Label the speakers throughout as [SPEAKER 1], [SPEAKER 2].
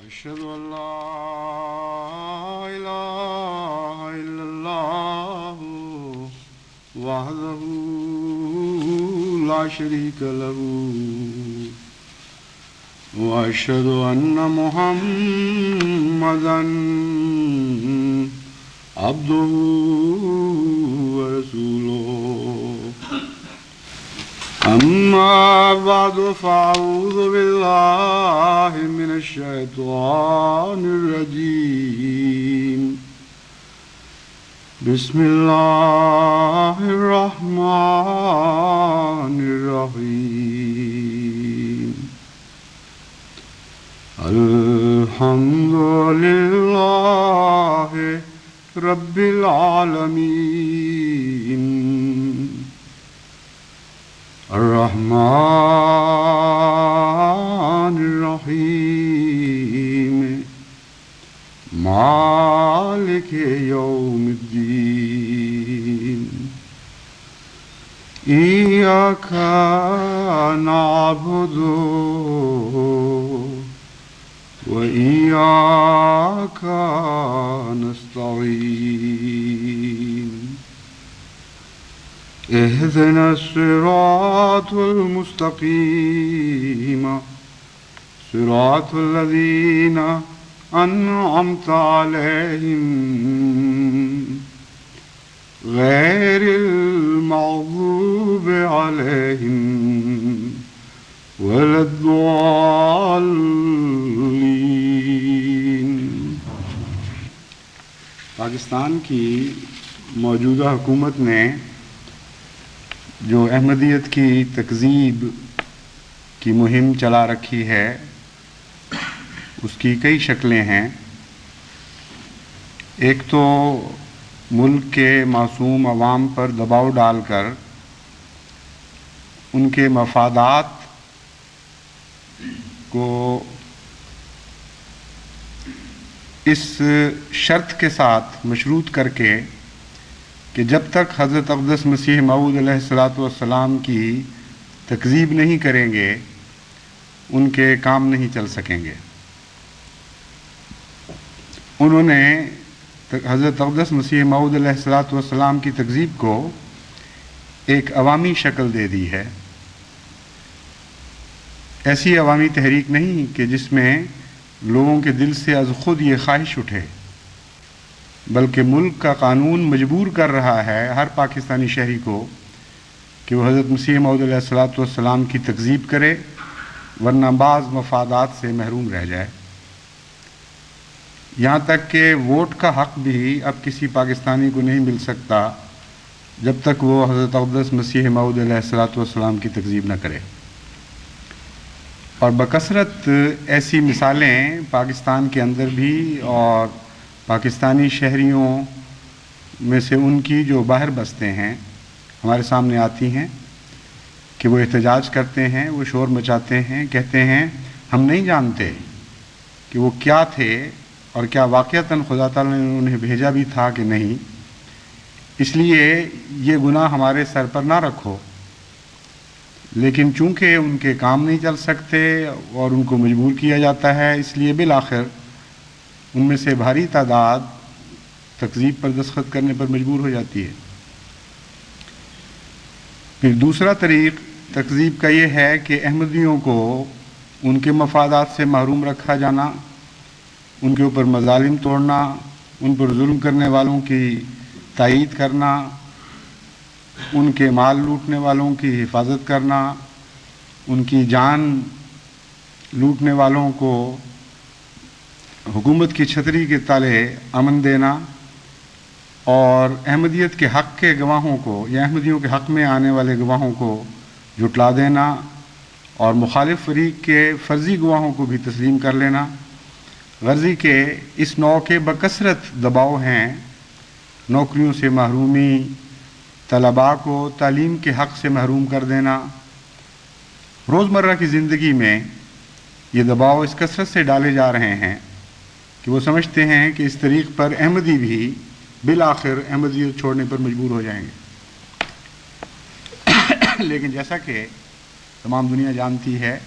[SPEAKER 1] أشهد أن لا إله إلا الله وحده لا شريك له وأشهد أن محمدا عبده ورسوله أما بعد فأعوذ بالله من الشيطان الرجيم بسم الله الرحمن الرحيم الحمد لله رب العالمين الرحمن الرحيم مالك يوم الدين إياك نعبد وإياك نستعين اهدنا الصراط المستقيم صراط الذين أنعمت عليهم غير المغضوب عليهم ولا الضالين۔ پاکستان کی موجودہ حکومت نے جو احمدیت کی تکذیب کی مہم چلا رکھی ہے اس کی کئی شکلیں ہیں۔ ایک تو ملک کے معصوم عوام پر دباؤ ڈال کر ان کے مفادات کو اس شرط کے ساتھ مشروط کر کے کہ جب تک حضرت اقدس مسیح موعود علیہ السلام کی تکذیب نہیں کریں گے ان کے کام نہیں چل سکیں گے۔ انہوں نے حضرت اقدس مسیح موعود علیہ السلام کی تکذیب کو ایک عوامی شکل دے دی ہے، ایسی عوامی تحریک نہیں کہ جس میں لوگوں کے دل سے از خود یہ خواہش اٹھے، بلکہ ملک کا قانون مجبور کر رہا ہے ہر پاکستانی شہری کو کہ وہ حضرت مسیح موعود علیہ السلام کی تکذیب کرے، ورنہ بعض مفادات سے محروم رہ جائے۔ یہاں تک کہ ووٹ کا حق بھی اب کسی پاکستانی کو نہیں مل سکتا جب تک وہ حضرت اقدس مسیح موعود علیہ السلام کی تکذیب نہ کرے۔ اور بکثرت ایسی مثالیں پاکستان کے اندر بھی اور پاکستانی شہریوں میں سے ان کی جو باہر بستے ہیں ہمارے سامنے آتی ہیں کہ وہ احتجاج کرتے ہیں، وہ شور مچاتے ہیں، کہتے ہیں ہم نہیں جانتے کہ وہ کیا تھے اور کیا واقعتاً خدا تعالیٰ نے انہیں بھیجا بھی تھا کہ نہیں، اس لیے یہ گناہ ہمارے سر پر نہ رکھو۔ لیکن چونکہ ان کے کام نہیں چل سکتے اور ان کو مجبور کیا جاتا ہے، اس لیے بالآخر ان میں سے بھاری تعداد تکذیب پر دستخط کرنے پر مجبور ہو جاتی ہے۔ پھر دوسرا طریق تکذیب کا یہ ہے کہ احمدیوں کو ان کے مفادات سے محروم رکھا جانا، ان کے اوپر مظالم توڑنا، ان پر ظلم کرنے والوں کی تائید کرنا، ان کے مال لوٹنے والوں کی حفاظت کرنا، ان کی جان لوٹنے والوں کو حکومت کی چھتری کے تلے امن دینا، اور احمدیت کے حق کے گواہوں کو یا احمدیوں کے حق میں آنے والے گواہوں کو جھٹلا دینا، اور مخالف فریق کے فرضی گواہوں کو بھی تسلیم کر لینا۔ غرضی کہ اس نوع کے بکثرت دباؤ ہیں، نوکریوں سے محرومی، طلباء کو تعلیم کے حق سے محروم کر دینا۔ روزمرہ کی زندگی میں یہ دباؤ اس کثرت سے ڈالے جا رہے ہیں کہ وہ سمجھتے ہیں کہ اس طریق پر احمدی بھی بالآخر احمدیت چھوڑنے پر مجبور ہو جائیں گے۔ لیکن جیسا کہ تمام دنیا جانتی ہے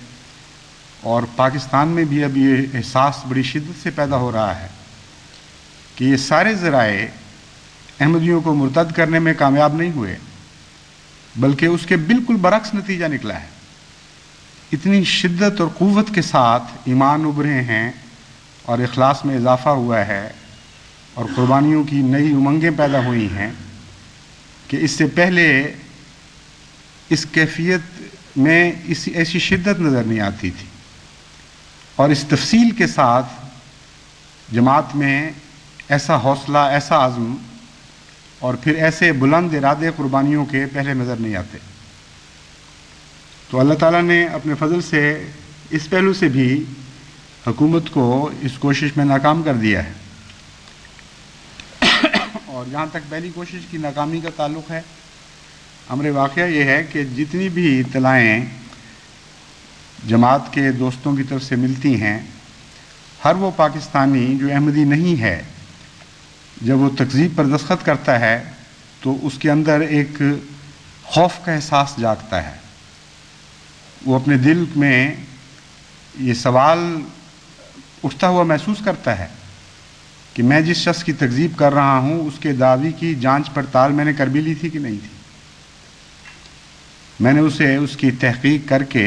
[SPEAKER 1] اور پاکستان میں بھی اب یہ احساس بڑی شدت سے پیدا ہو رہا ہے کہ یہ سارے ذرائع احمدیوں کو مرتد کرنے میں کامیاب نہیں ہوئے، بلکہ اس کے بالکل برعکس نتیجہ نکلا ہے۔ اتنی شدت اور قوت کے ساتھ ایمان ابھرے ہیں اور اخلاص میں اضافہ ہوا ہے اور قربانیوں کی نئی امنگیں پیدا ہوئی ہیں کہ اس سے پہلے اس کیفیت میں ایسی شدت نظر نہیں آتی تھی، اور اس تفصیل کے ساتھ جماعت میں ایسا حوصلہ، ایسا عزم اور پھر ایسے بلند ارادے قربانیوں کے پہلے نظر نہیں آتے۔ تو اللہ تعالیٰ نے اپنے فضل سے اس پہلو سے بھی حکومت کو اس کوشش میں ناکام کر دیا ہے۔ اور جہاں تک پہلی کوشش کی ناکامی کا تعلق ہے، امر واقعہ یہ ہے کہ جتنی بھی اطلاعیں جماعت کے دوستوں کی طرف سے ملتی ہیں، ہر وہ پاکستانی جو احمدی نہیں ہے، جب وہ تکذیب پر دستخط کرتا ہے تو اس کے اندر ایک خوف کا احساس جاگتا ہے۔ وہ اپنے دل میں یہ سوال اٹھتا ہوا محسوس کرتا ہے کہ میں جس شخص کی تکذیب کر رہا ہوں اس کے دعوی کی جانچ پڑتال میں نے کر بھی لی تھی کہ نہیں تھی، میں نے اس کی تحقیق کر کے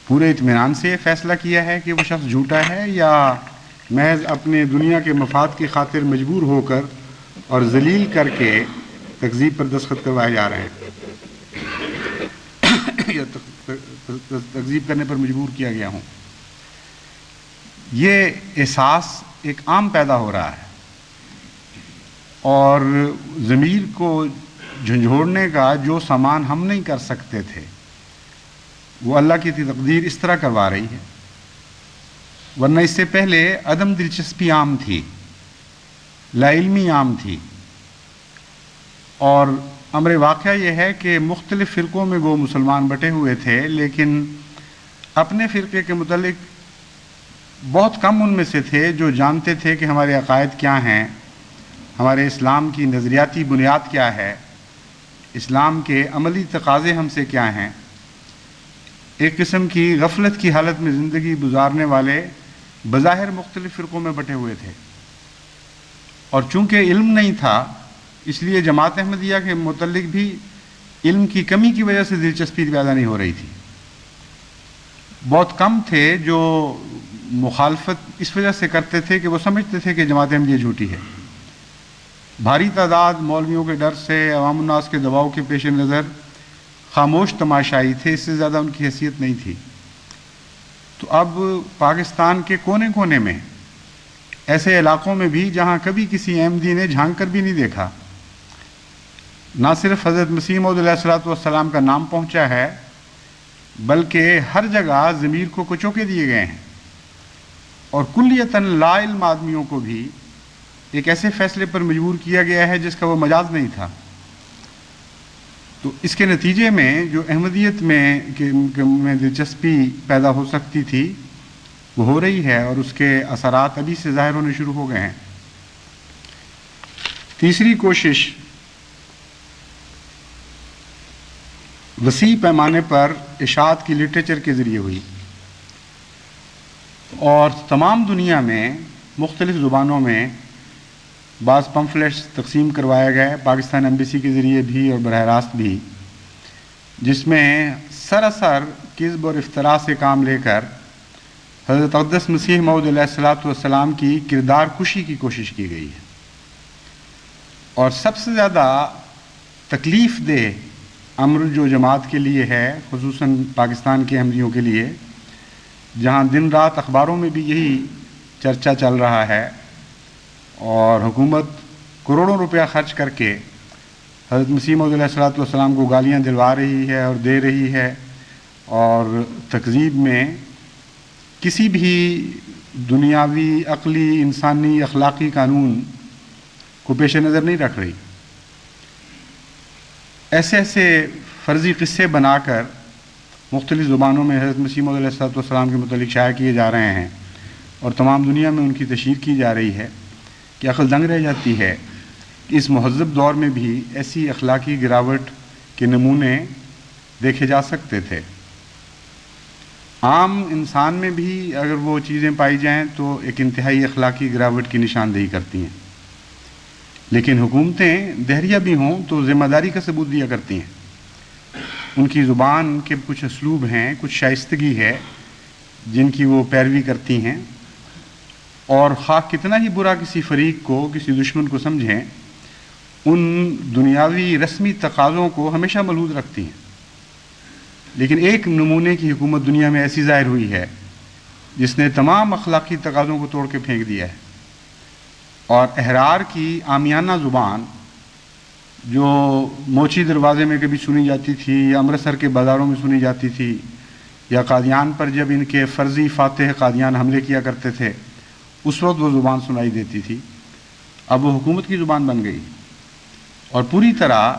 [SPEAKER 1] پورے اطمینان سے یہ فیصلہ کیا ہے کہ وہ شخص جھوٹا ہے، یا محض اپنے دنیا کے مفاد کی خاطر مجبور ہو کر اور ذلیل کر کے تکذیب پر دستخط کروائے جا رہے ہیں یا تکذیب کرنے پر مجبور کیا گیا ہوں۔ یہ احساس ایک عام پیدا ہو رہا ہے، اور ضمیر کو جھنجھوڑنے کا جو سامان ہم نہیں کر سکتے تھے وہ اللہ کی تقدیر اس طرح کروا رہی ہے، ورنہ اس سے پہلے عدم دلچسپی عام تھی، لا علمی عام تھی، اور امر واقعہ یہ ہے کہ مختلف فرقوں میں وہ مسلمان بٹے ہوئے تھے، لیکن اپنے فرقے کے متعلق بہت کم ان میں سے تھے جو جانتے تھے کہ ہمارے عقائد کیا ہیں، ہمارے اسلام کی نظریاتی بنیاد کیا ہے، اسلام کے عملی تقاضے ہم سے کیا ہیں۔ ایک قسم کی غفلت کی حالت میں زندگی گزارنے والے بظاہر مختلف فرقوں میں بٹے ہوئے تھے، اور چونکہ علم نہیں تھا اس لیے جماعت احمدیہ کے متعلق بھی علم کی کمی کی وجہ سے دلچسپی پیدا نہیں ہو رہی تھی۔ بہت کم تھے جو مخالفت اس وجہ سے کرتے تھے کہ وہ سمجھتے تھے کہ جماعت احمدیہ جھوٹی ہے۔ بھاری تعداد مولویوں کے ڈر سے، عوام الناس کے دباؤ کے پیش نظر خاموش تماشائی تھے، اس سے زیادہ ان کی حیثیت نہیں تھی۔ تو اب پاکستان کے کونے کونے میں، ایسے علاقوں میں بھی جہاں کبھی کسی احمدی نے جھانک کر بھی نہیں دیکھا، نہ صرف حضرت مسیح موعود علیہ السلام کا نام پہنچا ہے، بلکہ ہر جگہ ضمیر کو کچوکے دیے گئے ہیں، اور کلیتاً لا علم آدمیوں کو بھی ایک ایسے فیصلے پر مجبور کیا گیا ہے جس کا وہ مجاز نہیں تھا۔ تو اس کے نتیجے میں جو احمدیت میں دلچسپی پیدا ہو سکتی تھی وہ ہو رہی ہے، اور اس کے اثرات ابھی سے ظاہر ہونے شروع ہو گئے ہیں۔ تیسری کوشش وسیع پیمانے پر اشاعت کی لٹریچر کے ذریعے ہوئی، اور تمام دنیا میں مختلف زبانوں میں بعض پمفلیٹس تقسیم کروائے گئے، پاکستان ایمبیسی کے ذریعے بھی اور براہ راست بھی، جس میں سراسر کذب اور افتراء سے کام لے کر حضرت اقدس مسیح موعود علیہ السلام کی کردار کشی کی کوشش کی گئی ہے۔ اور سب سے زیادہ تکلیف دہ امر جو جماعت کے لیے ہے، خصوصاً پاکستان کے احمدیوں کے لیے، جہاں دن رات اخباروں میں بھی یہی چرچا چل رہا ہے، اور حکومت کروڑوں روپیہ خرچ کر کے حضرت مسیح موعود علیہ السلام کو گالیاں دلوا رہی ہے اور دے رہی ہے، اور تکذیب میں کسی بھی دنیاوی، عقلی، انسانی، اخلاقی قانون کو پیش نظر نہیں رکھ رہی۔ ایسے ایسے فرضی قصے بنا کر مختلف زبانوں میں حضرت مسیح موعود علیہ السلام کے متعلق شائع کیے جا رہے ہیں، اور تمام دنیا میں ان کی تشہیر کی جا رہی ہے کہ عقل دنگ رہ جاتی ہے کہ اس مہذب دور میں بھی ایسی اخلاقی گراوٹ کے نمونے دیکھے جا سکتے تھے۔ عام انسان میں بھی اگر وہ چیزیں پائی جائیں تو ایک انتہائی اخلاقی گراوٹ کی نشاندہی کرتی ہیں، لیکن حکومتیں دہریہ بھی ہوں تو ذمہ داری کا ثبوت دیا کرتی ہیں۔ ان کی زبان کے کچھ اسلوب ہیں، کچھ شائستگی ہے جن کی وہ پیروی کرتی ہیں، اور خواہ کتنا ہی برا کسی فریق کو، کسی دشمن کو سمجھیں، ان دنیاوی رسمی تقاضوں کو ہمیشہ ملحوظ رکھتی ہیں۔ لیکن ایک نمونے کی حکومت دنیا میں ایسی ظاہر ہوئی ہے جس نے تمام اخلاقی تقاضوں کو توڑ کے پھینک دیا ہے، اور احرار کی عامیانہ زبان جو موچی دروازے میں کبھی سنی جاتی تھی یا امرتسر کے بازاروں میں سنی جاتی تھی، یا قادیان پر جب ان کے فرضی فاتح قادیان حملے کیا کرتے تھے اس وقت وہ زبان سنائی دیتی تھی، اب وہ حکومت کی زبان بن گئی، اور پوری طرح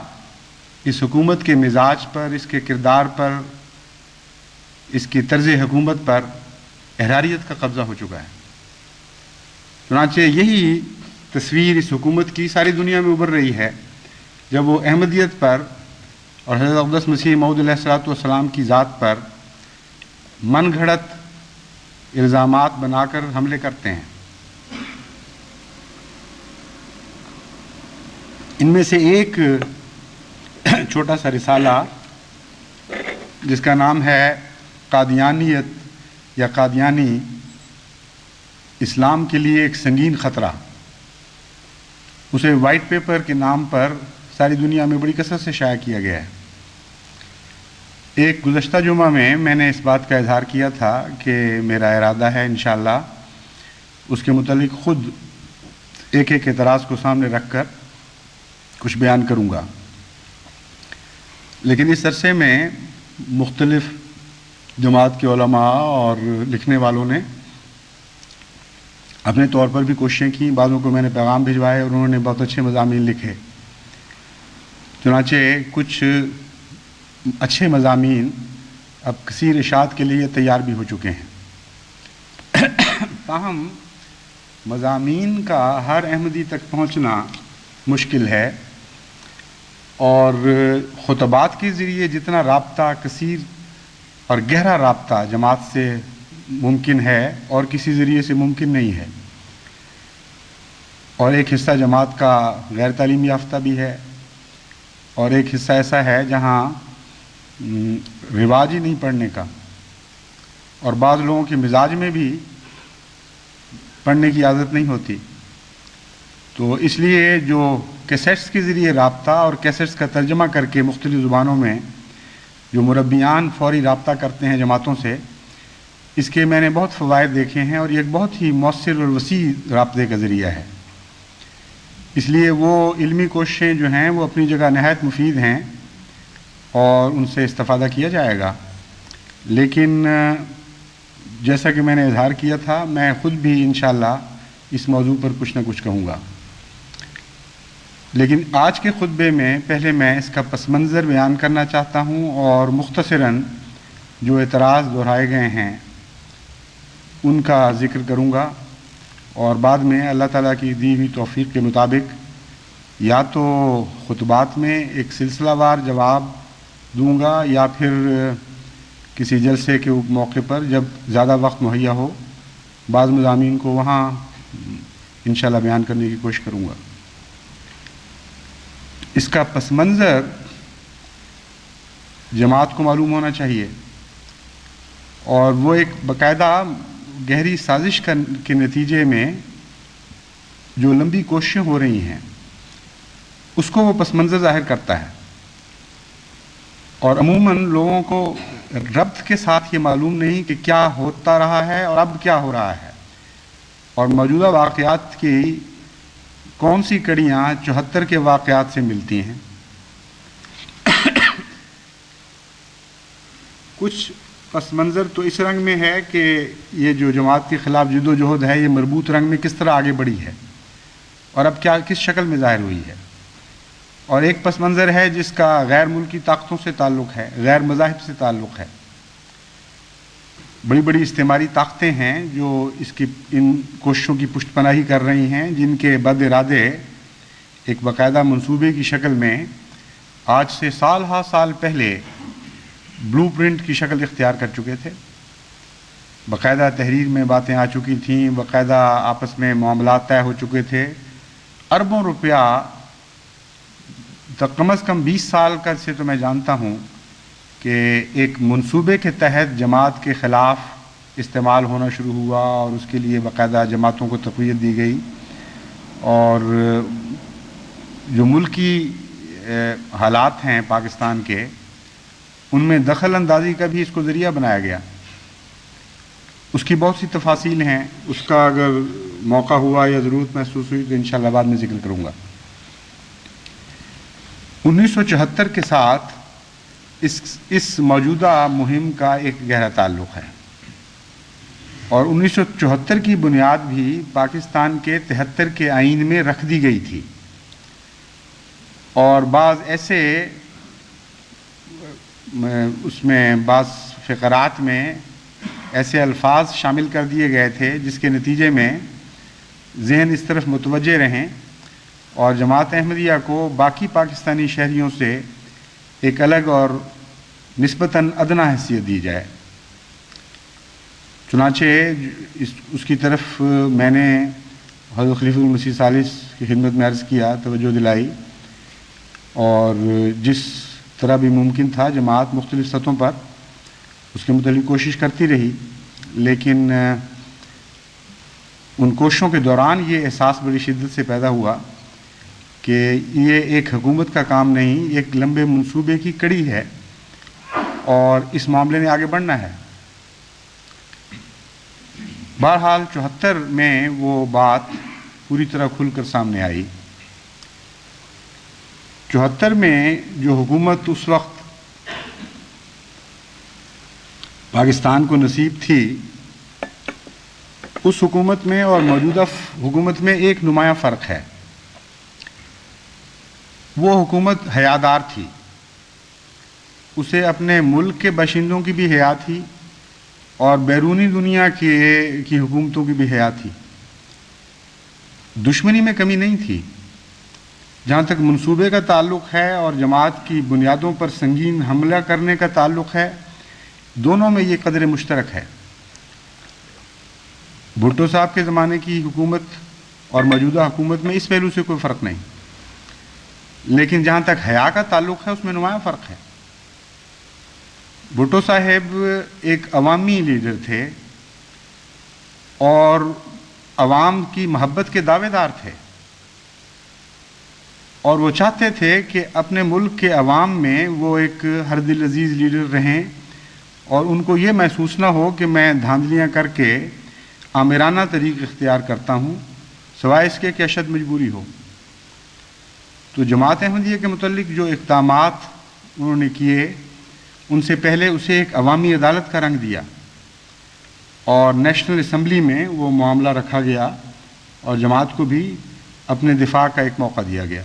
[SPEAKER 1] اس حکومت کے مزاج پر، اس کے کردار پر، اس کی طرز حکومت پر احراریت کا قبضہ ہو چکا ہے۔ چنانچہ یہی تصویر اس حکومت کی ساری دنیا میں ابھر رہی ہے جب وہ احمدیت پر اور حضرت اقدس مسیح موعود علیہ الصلوۃ والسلام کی ذات پر من گھڑت الزامات بنا کر حملے کرتے ہیں۔ ان میں سے ایک چھوٹا سا رسالہ جس کا نام ہے قادیانیت یا قادیانی، اسلام کے لیے ایک سنگین خطرہ، اسے وائٹ پیپر کے نام پر ساری دنیا میں بڑی کثرت سے شائع کیا گیا ہے۔ ایک گزشتہ جمعہ میں نے اس بات کا اظہار کیا تھا کہ میرا ارادہ ہے انشاءاللہ اس کے متعلق خود ایک ایک اعتراض کو سامنے رکھ کر کچھ بیان کروں گا، لیکن اس عرصے میں مختلف جماعت کے علماء اور لکھنے والوں نے اپنے طور پر بھی کوششیں کی، بعضوں کو میں نے پیغام بھجوائے اور انہوں نے بہت اچھے مضامین لکھے۔ چنانچہ کچھ اچھے مضامین اب کثیر اشاعت کے لیے تیار بھی ہو چکے ہیں، تاہم مضامین کا ہر احمدی تک پہنچنا مشکل ہے، اور خطبات کے ذریعے جتنا رابطہ، کثیر اور گہرا رابطہ جماعت سے ممکن ہے اور کسی ذریعے سے ممکن نہیں ہے، اور ایک حصہ جماعت کا غیر تعلیم یافتہ بھی ہے، اور ایک حصہ ایسا ہے جہاں رواج ہی نہیں پڑھنے کا، اور بعض لوگوں کے مزاج میں بھی پڑھنے کی عادت نہیں ہوتی۔ تو اس لیے جو کیسٹس کے ذریعے رابطہ اور کیسٹس کا ترجمہ کر کے مختلف زبانوں میں جو مربیان فوری رابطہ کرتے ہیں جماعتوں سے، اس کے میں نے بہت فوائد دیکھے ہیں، اور یہ ایک بہت ہی مؤثر اور وسیع رابطے کا ذریعہ ہے۔ اس لیے وہ علمی کوششیں جو ہیں وہ اپنی جگہ نہایت مفید ہیں اور ان سے استفادہ کیا جائے گا، لیکن جیسا کہ میں نے اظہار کیا تھا، میں خود بھی انشاءاللہ اس موضوع پر کچھ نہ کچھ کہوں گا، لیکن آج کے خطبے میں پہلے میں اس کا پس منظر بیان کرنا چاہتا ہوں، اور مختصراً جو اعتراض دہرائے گئے ہیں ان کا ذکر کروں گا، اور بعد میں اللہ تعالیٰ کی دی ہوئی توفیق کے مطابق یا تو خطبات میں ایک سلسلہ وار جواب دوں گا، یا پھر کسی جلسے کے موقع پر جب زیادہ وقت مہیا ہو بعض مضامین کو وہاں انشاءاللہ بیان کرنے کی کوشش کروں گا۔ اس کا پس منظر جماعت کو معلوم ہونا چاہیے، اور وہ ایک باقاعدہ گہری سازش کے نتیجے میں جو لمبی کوششیں ہو رہی ہیں اس کو وہ پس منظر ظاہر کرتا ہے، اور عموماً لوگوں کو ربط کے ساتھ یہ معلوم نہیں کہ کیا ہوتا رہا ہے اور اب کیا ہو رہا ہے، اور موجودہ واقعات کی کون سی کڑیاں 74 کے واقعات سے ملتی ہیں۔ کچھ پس منظر تو اس رنگ میں ہے کہ یہ جو جماعت کے خلاف جد و جہد ہے یہ مربوط رنگ میں کس طرح آگے بڑھی ہے اور اب کیا کس شکل میں ظاہر ہوئی ہے، اور ایک پس منظر ہے جس کا غیر ملکی طاقتوں سے تعلق ہے، غیر مذاہب سے تعلق ہے۔ بڑی بڑی استعماری طاقتیں ہیں جو اس کی ان کوششوں کی پشت پناہی کر رہی ہیں، جن کے بد ارادے ایک باقاعدہ منصوبے کی شکل میں آج سے سال ہا سال پہلے بلو پرنٹ کی شکل اختیار کر چکے تھے، باقاعدہ تحریر میں باتیں آ چکی تھیں، باقاعدہ آپس میں معاملات طے ہو چکے تھے، اربوں روپیہ کم از کم 20 سال کا سے تو میں جانتا ہوں کہ ایک منصوبے کے تحت جماعت کے خلاف استعمال ہونا شروع ہوا، اور اس کے لیے باقاعدہ جماعتوں کو تقویت دی گئی، اور جو ملکی حالات ہیں پاکستان کے، ان میں دخل اندازی کا بھی اس کو ذریعہ بنایا گیا۔ اس کی بہت سی تفاصیل ہیں، اس کا اگر موقع ہوا یا ضرورت محسوس ہوئی تو انشاءاللہ بعد میں ذکر کروں گا۔ 1974 کے ساتھ اس موجودہ مہم کا ایک گہرا تعلق ہے، اور 1974 کی بنیاد بھی پاکستان کے 73 کے آئین میں رکھ دی گئی تھی، اور بعض ایسے اس میں بعض فقرات میں ایسے الفاظ شامل کر دیے گئے تھے جس کے نتیجے میں ذہن اس طرف متوجہ رہیں اور جماعت احمدیہ کو باقی پاکستانی شہریوں سے ایک الگ اور نسبتاً ادنیٰ حیثیت دی جائے۔ چنانچہ اس کی طرف میں نے حضرت خلیفۃ المسیح ثالث کی خدمت میں عرض کیا، توجہ دلائی، اور جس طرح بھی ممکن تھا جماعت مختلف سطحوں پر اس کے متعلق کوشش کرتی رہی، لیکن ان کوششوں کے دوران یہ احساس بڑی شدت سے پیدا ہوا کہ یہ ایک حکومت کا کام نہیں، ایک لمبے منصوبے کی کڑی ہے، اور اس معاملے میں آگے بڑھنا ہے۔ بہرحال 74 میں وہ بات پوری طرح کھل کر سامنے آئی۔ 74 میں جو حکومت اس وقت پاکستان کو نصیب تھی، اس حکومت میں اور موجودہ حکومت میں ایک نمایاں فرق ہے۔ وہ حکومت حیادار تھی، اسے اپنے ملک کے باشندوں کی بھی حیا تھی اور بیرونی دنیا کی حکومتوں کی بھی حیا تھی۔ دشمنی میں کمی نہیں تھی۔ جہاں تک منصوبے کا تعلق ہے اور جماعت کی بنیادوں پر سنگین حملہ کرنے کا تعلق ہے، دونوں میں یہ قدر مشترک ہے۔ بھٹو صاحب کے زمانے کی حکومت اور موجودہ حکومت میں اس پہلو سے کوئی فرق نہیں، لیکن جہاں تک حیا کا تعلق ہے اس میں نمایاں فرق ہے۔ بھٹو صاحب ایک عوامی لیڈر تھے اور عوام کی محبت کے دعوے دار تھے، اور وہ چاہتے تھے کہ اپنے ملک کے عوام میں وہ ایک ہر دل عزیز لیڈر رہیں، اور ان کو یہ محسوس نہ ہو کہ میں دھاندلیاں کر کے آمرانہ طریق اختیار کرتا ہوں سوائے اس کے کہ اشد مجبوری ہو۔ تو جماعت احمدیہ کے متعلق جو اقدامات انہوں نے کیے، ان سے پہلے اسے ایک عوامی عدالت کا رنگ دیا، اور نیشنل اسمبلی میں وہ معاملہ رکھا گیا اور جماعت کو بھی اپنے دفاع کا ایک موقع دیا گیا۔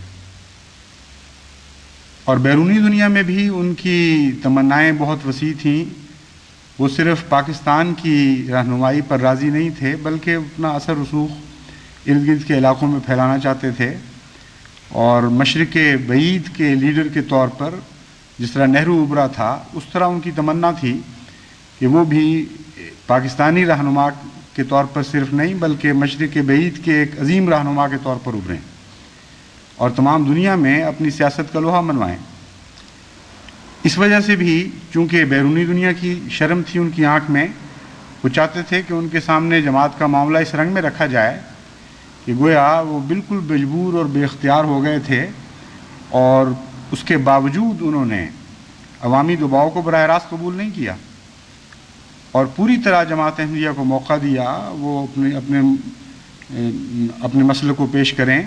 [SPEAKER 1] اور بیرونی دنیا میں بھی ان کی تمنائیں بہت وسیع تھیں۔ وہ صرف پاکستان کی رہنمائی پر راضی نہیں تھے، بلکہ اپنا اثر رسوخ ارد گرد کے علاقوں میں پھیلانا چاہتے تھے، اور مشرق بعید کے لیڈر کے طور پر جس طرح نہرو ابھرا تھا، اس طرح ان کی تمنا تھی کہ وہ بھی پاکستانی رہنما کے طور پر صرف نہیں بلکہ مشرق بعید کے ایک عظیم رہنما کے طور پر ابھریں اور تمام دنیا میں اپنی سیاست کا لوہا منوائیں۔ اس وجہ سے بھی چونکہ بیرونی دنیا کی شرم تھی ان کی آنکھ میں، وہ چاہتے تھے کہ ان کے سامنے جماعت کا معاملہ اس رنگ میں رکھا جائے کہ گویا وہ بالکل مجبور اور بے اختیار ہو گئے تھے، اور اس کے باوجود انہوں نے عوامی دباؤ کو براہ راست قبول نہیں کیا اور پوری طرح جماعت احمدیہ کو موقع دیا وہ اپنے مسئلے کو پیش کریں،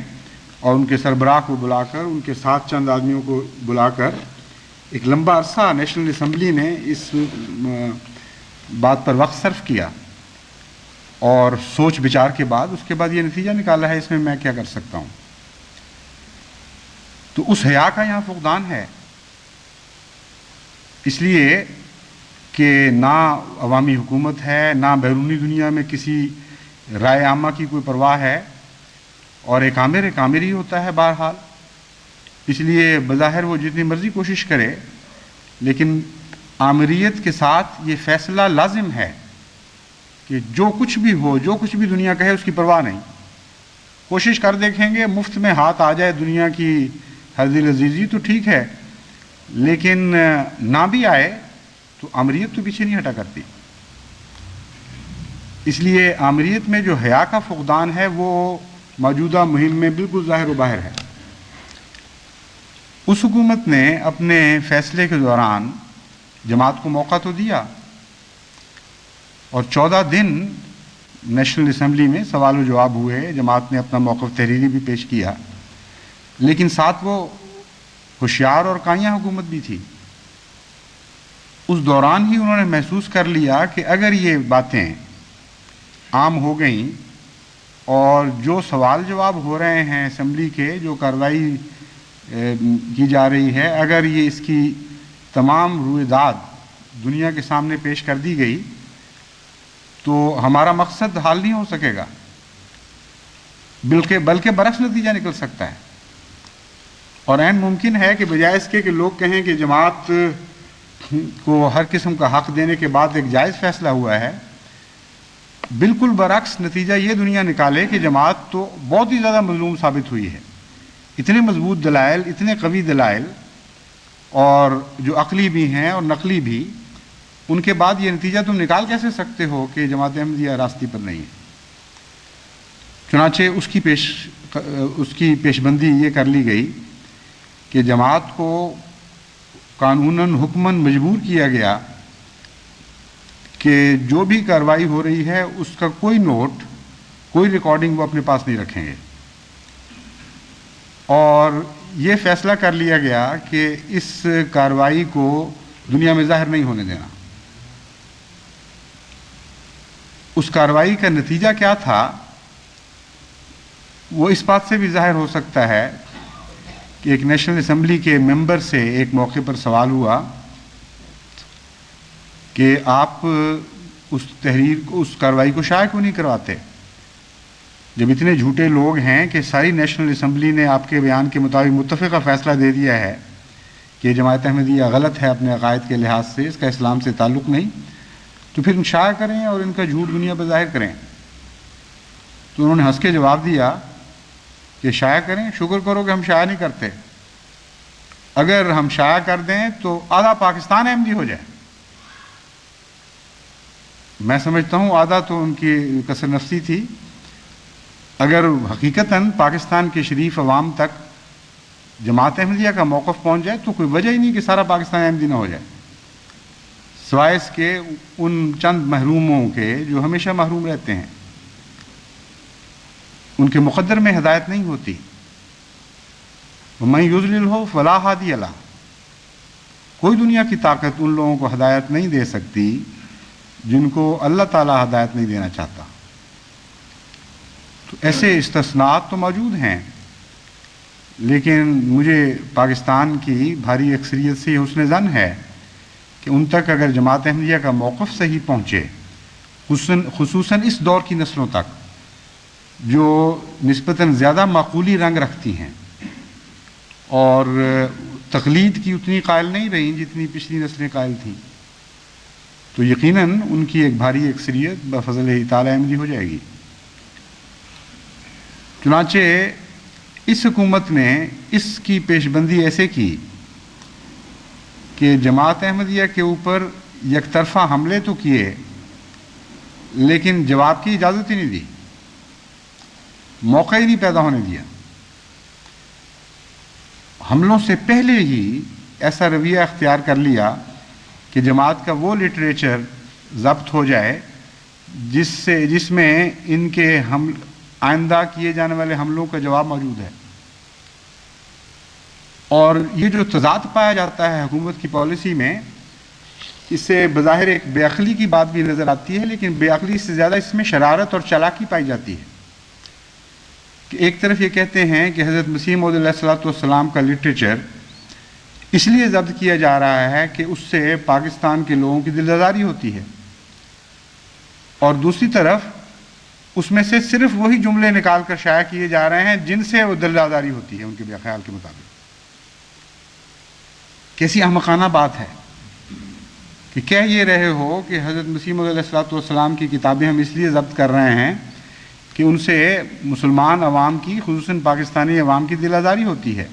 [SPEAKER 1] اور ان کے سربراہ کو بلا کر، ان کے ساتھ چند آدمیوں کو بلا کر ایک لمبا عرصہ نیشنل اسمبلی نے اس بات پر وقت صرف کیا اور سوچ بچار کے بعد اس کے بعد یہ نتیجہ نکالا ہے، اس میں کیا کر سکتا ہوں۔ تو اس حیا کا یہاں فقدان ہے، اس لیے کہ نہ عوامی حکومت ہے، نہ بیرونی دنیا میں کسی رائے عامہ کی کوئی پرواہ ہے، اور ایک عامر ہی ہوتا ہے بہرحال۔ اس لیے بظاہر وہ جتنی مرضی کوشش کرے، لیکن آمریت کے ساتھ یہ فیصلہ لازم ہے کہ جو کچھ بھی ہو، جو کچھ بھی دنیا کہے اس کی پرواہ نہیں، کوشش کر دیکھیں گے مفت میں ہاتھ آ جائے دنیا کی ہر دل عزیزی تو ٹھیک ہے، لیکن نہ بھی آئے تو آمریت تو پیچھے نہیں ہٹا کرتی۔ اس لیے آمریت میں جو حیا کا فقدان ہے وہ موجودہ مہم میں بالکل ظاہر و باہر ہے۔ اس حکومت نے اپنے فیصلے کے دوران جماعت کو موقع تو دیا، اور 14 دن نیشنل اسمبلی میں سوال و جواب ہوئے، جماعت نے اپنا موقف تحریری بھی پیش کیا، لیکن ساتھ وہ ہوشیار اور کائیاں حکومت بھی تھی۔ اس دوران ہی انہوں نے محسوس کر لیا کہ اگر یہ باتیں عام ہو گئیں اور جو سوال جواب ہو رہے ہیں اسمبلی کے، جو کارروائی کی جا رہی ہے، اگر یہ اس کی تمام رویداد دنیا کے سامنے پیش کر دی گئی تو ہمارا مقصد حل نہیں ہو سکے گا، بلکہ برعکس نتیجہ نکل سکتا ہے۔ اور عین ممکن ہے کہ بجائے اس کے کہ لوگ کہیں کہ جماعت کو ہر قسم کا حق دینے کے بعد ایک جائز فیصلہ ہوا ہے، بالکل برعکس نتیجہ یہ دنیا نکالے کہ جماعت تو بہت ہی زیادہ مظلوم ثابت ہوئی ہے۔ اتنے مضبوط دلائل، اتنے قوی دلائل، اور جو عقلی بھی ہیں اور نقلی بھی، ان کے بعد یہ نتیجہ تم نکال کیسے سکتے ہو کہ جماعت احمدیہ راستے پر نہیں ہے؟ چنانچہ اس کی پیش بندی یہ کر لی گئی کہ جماعت کو قانوناً حکماً مجبور کیا گیا کہ جو بھی کارروائی ہو رہی ہے اس کا کوئی نوٹ، کوئی ریکارڈنگ وہ اپنے پاس نہیں رکھیں گے، اور یہ فیصلہ کر لیا گیا کہ اس کارروائی کو دنیا میں ظاہر نہیں ہونے دینا۔ اس کارروائی کا نتیجہ کیا تھا وہ اس بات سے بھی ظاہر ہو سکتا ہے کہ ایک نیشنل اسمبلی کے ممبر سے ایک موقع پر سوال ہوا کہ آپ اس کارروائی کو شائع کیوں نہیں کرواتے، جب اتنے جھوٹے لوگ ہیں کہ ساری نیشنل اسمبلی نے آپ کے بیان کے مطابق متفقہ فیصلہ دے دیا ہے کہ جماعت احمدیہ غلط ہے اپنے عقائد کے لحاظ سے، اس کا اسلام سے تعلق نہیں، تو پھر شائع کریں اور ان کا جھوٹ دنیا پہ ظاہر کریں۔ تو انہوں نے ہنس کے جواب دیا کہ شائع کریں، شکر کرو کہ ہم شائع نہیں کرتے، اگر ہم شائع کر دیں تو آدھا پاکستان احمدی ہو جائے۔ میں سمجھتا ہوں آدھا تو ان کی کثر نفسی تھی، اگر حقیقتاً پاکستان کے شریف عوام تک جماعت احمدیہ کا موقف پہنچ جائے تو کوئی وجہ ہی نہیں کہ سارا پاکستان احمدی نہ ہو جائے، سوائے اس کے ان چند محروموں کے جو ہمیشہ محروم رہتے ہیں، ان کے مقدر میں ہدایت نہیں ہوتی۔ وَمَن يُضْلِلْهُ فَلَا هَادِيَ لَهُ، کوئی دنیا کی طاقت ان لوگوں کو ہدایت نہیں دے سکتی جن کو اللہ تعالیٰ ہدایت نہیں دینا چاہتا۔ تو ایسے استثناءات تو موجود ہیں، لیکن مجھے پاکستان کی بھاری اکثریت سے یہ حسن ظن ہے کہ ان تک اگر جماعت احمدیہ کا موقف صحیح پہنچے، خصوصاً اس دور کی نسلوں تک جو نسبتاً زیادہ معقولی رنگ رکھتی ہیں اور تقلید کی اتنی قائل نہیں رہیں جتنی پچھلی نسلیں قائل تھیں، تو یقیناً ان کی ایک بھاری اکثریت بفضل تعالی احمدی ہو جائے گی۔ چنانچہ اس حکومت نے اس کی پیش بندی ایسے کی کہ جماعت احمدیہ کے اوپر یک طرفہ حملے تو کیے لیکن جواب کی اجازت ہی نہیں دی، موقع ہی نہیں پیدا ہونے دیا۔ حملوں سے پہلے ہی ایسا رویہ اختیار کر لیا کہ جماعت کا وہ لٹریچر ضبط ہو جائے جس میں ان کے آئندہ کیے جانے والے حملوں کا جواب موجود ہے۔ اور یہ جو تضاد پایا جاتا ہے حکومت کی پالیسی میں، اس سے بظاہر ایک بے عقلی کی بات بھی نظر آتی ہے، لیکن بے عقلی سے زیادہ اس میں شرارت اور چالاکی پائی جاتی ہے کہ ایک طرف یہ کہتے ہیں کہ حضرت مسیح موعود علیہ الصلوۃ والسلام کا لٹریچر اس لیے ضبط کیا جا رہا ہے کہ اس سے پاکستان کے لوگوں کی دل آزاری ہوتی ہے، اور دوسری طرف اس میں سے صرف وہی جملے نکال کر شائع کیے جا رہے ہیں جن سے وہ دل آزاری ہوتی ہے ان کے خیال کے مطابق۔ کیسی احمقانہ بات ہے کہ کہہ یہ رہے ہو کہ حضرت مسیح موعود علیہ الصلوۃ والسلام کی کتابیں ہم اس لیے ضبط کر رہے ہیں کہ ان سے مسلمان عوام کی، خصوصاً پاکستانی عوام کی دل آزاری ہوتی ہے،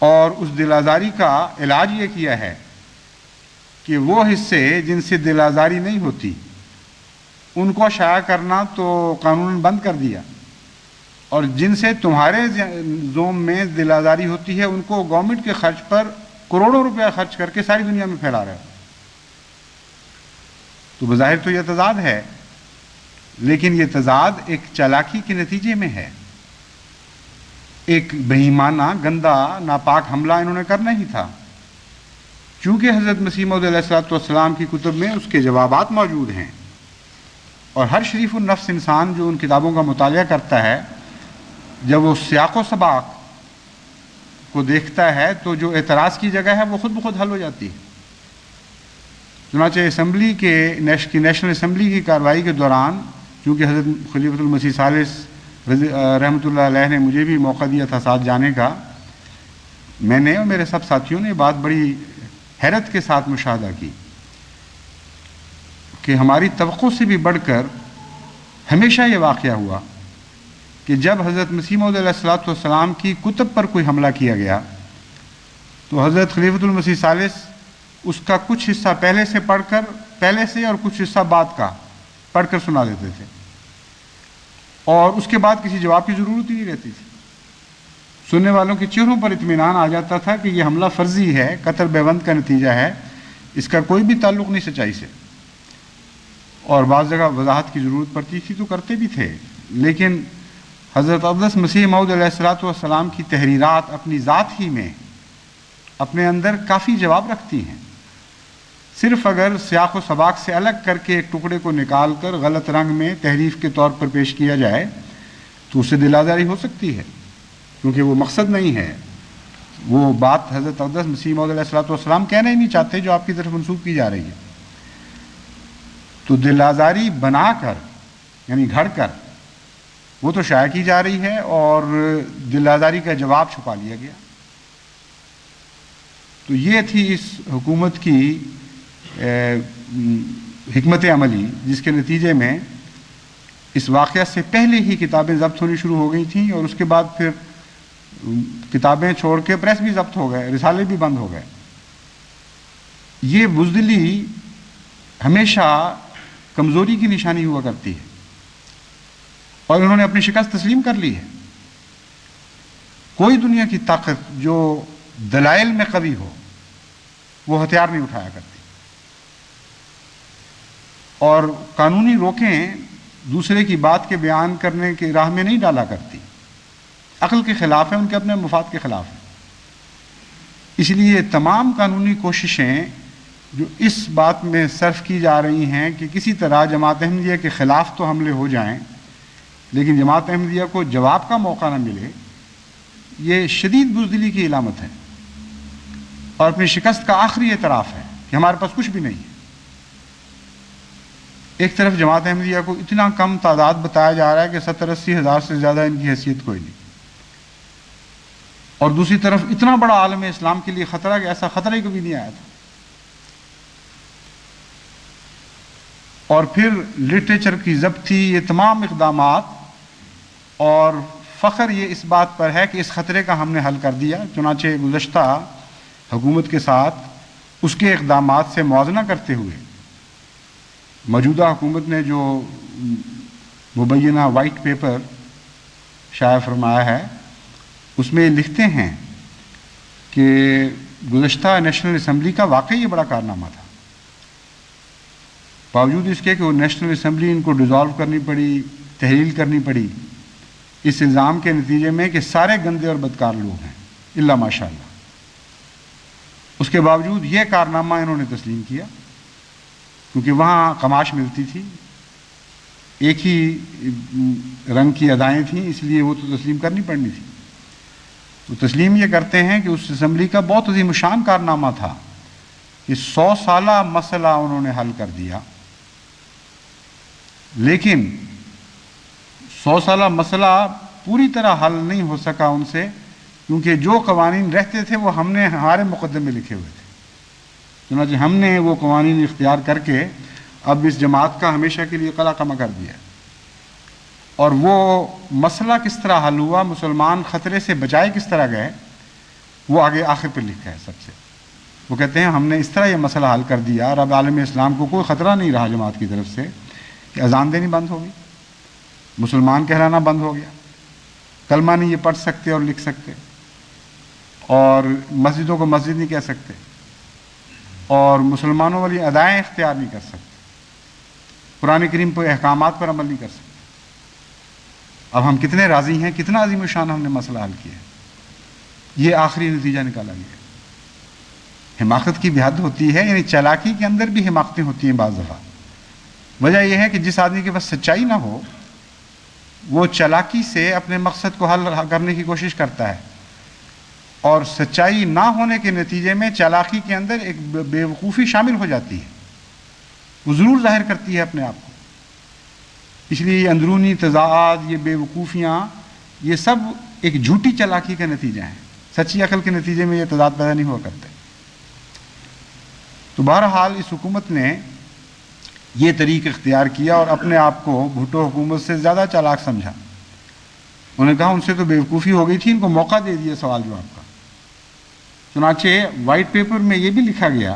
[SPEAKER 1] اور اس دل آزاری کا علاج یہ کیا ہے کہ وہ حصے جن سے دل آزاری نہیں ہوتی ان کو شائع کرنا تو قانون بند کر دیا، اور جن سے تمہارے زوم میں دل آزاری ہوتی ہے ان کو گورنمنٹ کے خرچ پر کروڑوں روپیہ خرچ کر کے ساری دنیا میں پھیلا رہے ہو۔ تو بظاہر تو یہ تضاد ہے، لیکن یہ تضاد ایک چالاکی کے نتیجے میں ہے۔ ایک بے ایمانہ، گندا، ناپاک حملہ انہوں نے کرنا ہی تھا۔ چونکہ حضرت مسیح موعود علیہ الصلوۃ والسلام کی کتب میں اس کے جوابات موجود ہیں، اور ہر شریف النفس انسان جو ان کتابوں کا مطالعہ کرتا ہے، جب وہ سیاق و سباق کو دیکھتا ہے تو جو اعتراض کی جگہ ہے وہ خود بخود حل ہو جاتی ہے۔ چنانچہ اسمبلی کی نیشنل اسمبلی کی کارروائی کے دوران، چونکہ حضرت خلیفۃ المسیح ثالث رحمۃ اللہ علیہ نے مجھے بھی موقع دیا تھا ساتھ جانے کا، میں نے اور میرے سب ساتھیوں نے بات بڑی حیرت کے ساتھ مشاہدہ کی کہ ہماری توقع سے بھی بڑھ کر ہمیشہ یہ واقعہ ہوا کہ جب حضرت مسیح موعود علیہ الصلوۃ والسلام کی کتب پر کوئی حملہ کیا گیا تو حضرت خلیفۃ المسیح ثالث اس کا کچھ حصہ پہلے سے اور کچھ حصہ بعد کا پڑھ کر سنا دیتے تھے، اور اس کے بعد کسی جواب کی ضرورت ہی نہیں رہتی تھی۔ سننے والوں کے چہروں پر اطمینان آ جاتا تھا کہ یہ حملہ فرضی ہے، قطر بیوند کا نتیجہ ہے، اس کا کوئی بھی تعلق نہیں سچائی سے، اور بعض جگہ وضاحت کی ضرورت پڑتی تھی تو کرتے بھی تھے۔ لیکن حضرت اقدس مسیح موعود علیہ الصلوۃ والسلام کی تحریرات اپنی ذات ہی میں اپنے اندر کافی جواب رکھتی ہیں۔ صرف اگر سیاق و سباق سے الگ کر کے ایک ٹکڑے کو نکال کر غلط رنگ میں تحریف کے طور پر پیش کیا جائے تو اس سے دل آزاری ہو سکتی ہے، کیونکہ وہ مقصد نہیں ہے، وہ بات حضرت اقدس مسیح موعود علیہ الصلوۃ والسلام کہنا ہی نہیں چاہتے جو آپ کی طرف منسوب کی جا رہی ہے۔ تو دل آزاری بنا کر، یعنی گھڑ کر، وہ تو شائع کی جا رہی ہے، اور دل آزاری کا جواب چھپا لیا گیا۔ تو یہ تھی اس حکومت کی حکمت عملی، جس کے نتیجے میں اس واقعہ سے پہلے ہی کتابیں ضبط ہونی شروع ہو گئی تھیں، اور اس کے بعد پھر کتابیں چھوڑ کے پریس بھی ضبط ہو گئے، رسالے بھی بند ہو گئے۔ یہ بزدلی ہمیشہ کمزوری کی نشانی ہوا کرتی ہے، اور انہوں نے اپنی شکست تسلیم کر لی ہے۔ کوئی دنیا کی طاقت جو دلائل میں قوی ہو وہ ہتھیار نہیں اٹھایا کرتی، اور قانونی روکیں دوسرے کی بات کے بیان کرنے کی راہ میں نہیں ڈالا کرتی، عقل کے خلاف ہیں، ان کے اپنے مفاد کے خلاف ہیں۔ اس لیے تمام قانونی کوششیں جو اس بات میں صرف کی جا رہی ہیں کہ کسی طرح جماعت احمدیہ کے خلاف تو حملے ہو جائیں لیکن جماعت احمدیہ کو جواب کا موقع نہ ملے، یہ شدید بزدلی کی علامت ہے، اور اپنی شکست کا آخری اعتراف ہے کہ ہمارے پاس کچھ بھی نہیں ہے۔ ایک طرف جماعت احمدیہ کو اتنا کم تعداد بتایا جا رہا ہے کہ 70-80 ہزار سے زیادہ ان کی حیثیت کوئی نہیں، اور دوسری طرف اتنا بڑا عالم اسلام کے لیے خطرہ کہ ایسا خطرہ ہی کبھی نہیں آیا تھا۔ اور پھر لٹریچر کی ضبطی، یہ تمام اقدامات، اور فخر یہ اس بات پر ہے کہ اس خطرے کا ہم نے حل کر دیا۔ چنانچہ گزشتہ حکومت کے ساتھ اس کے اقدامات سے موازنہ کرتے ہوئے موجودہ حکومت نے جو مبینہ وائٹ پیپر شائع فرمایا ہے اس میں لکھتے ہیں کہ گزشتہ نیشنل اسمبلی کا واقعی یہ بڑا کارنامہ تھا، باوجود اس کے کہ وہ نیشنل اسمبلی ان کو ڈیزالو کرنی پڑی، تحلیل کرنی پڑی، اس الزام کے نتیجے میں کہ سارے گندے اور بدکار لوگ ہیں الا ماشاء اللہ، اس کے باوجود یہ کارنامہ انہوں نے تسلیم کیا، کیونکہ وہاں قماش ملتی تھی، ایک ہی رنگ کی ادائیں تھیں، اس لیے وہ تو تسلیم کرنی پڑنی تھی۔ تو تسلیم یہ کرتے ہیں کہ اس اسمبلی کا بہت عظیم شان کارنامہ تھا کہ 100 سالہ مسئلہ انہوں نے حل کر دیا، لیکن 100 سالہ مسئلہ پوری طرح حل نہیں ہو سکا ان سے، کیونکہ جو قوانین رہتے تھے وہ ہم نے ہمارے مقدمے میں لکھے ہوئے تھے، چنانچہ ہم نے وہ قوانین اختیار کر کے اب اس جماعت کا ہمیشہ کے لیے قلع کما کر دیا. اور وہ مسئلہ کس طرح حل ہوا، مسلمان خطرے سے بچائے کس طرح گئے، وہ آگے آخر پہ لکھا ہے سب سے. وہ کہتے ہیں ہم نے اس طرح یہ مسئلہ حل کر دیا اور اب عالم اسلام کو کوئی خطرہ نہیں رہا جماعت کی طرف سے کہ اذان دینی بند ہو گئی، مسلمان کہلانا بند ہو گیا، کلمہ نہیں یہ پڑھ سکتے اور لکھ سکتے، اور مسجدوں کو مسجد نہیں کہہ سکتے، اور مسلمانوں والی ادائیں اختیار نہیں کر سکتے، قرآن کریم کے احکامات پر عمل نہیں کر سکتے. اب ہم کتنے راضی ہیں، کتنا عظیم الشان ہم نے مسئلہ حل کیا ہے. یہ آخری نتیجہ نکالا گیا. حماقت کی بھی حد ہوتی ہے، یعنی چالاکی کے اندر بھی حماقتیں ہوتی ہیں بعض دفعہ. وجہ یہ ہے کہ جس آدمی کے پاس سچائی نہ ہو وہ چالاکی سے اپنے مقصد کو حل کرنے کی کوشش کرتا ہے، اور سچائی نہ ہونے کے نتیجے میں چالاکی کے اندر ایک بے وقوفی شامل ہو جاتی ہے، وہ ضرور ظاہر کرتی ہے اپنے آپ کو. اس لیے یہ اندرونی تضاد، یہ بے وقوفیاں، یہ سب ایک جھوٹی چالاکی کا نتیجہ ہیں. سچی عقل کے نتیجے میں یہ تضاد پیدا نہیں ہوا کرتے. تو بہرحال اس حکومت نے یہ طریق اختیار کیا اور اپنے آپ کو بھٹو حکومت سے زیادہ چالاک سمجھا. انہوں نے کہا ان سے تو بیوقوفی ہو گئی تھی، ان کو موقع دے دیا سوال جواب کا. چنانچہ وائٹ پیپر میں یہ بھی لکھا گیا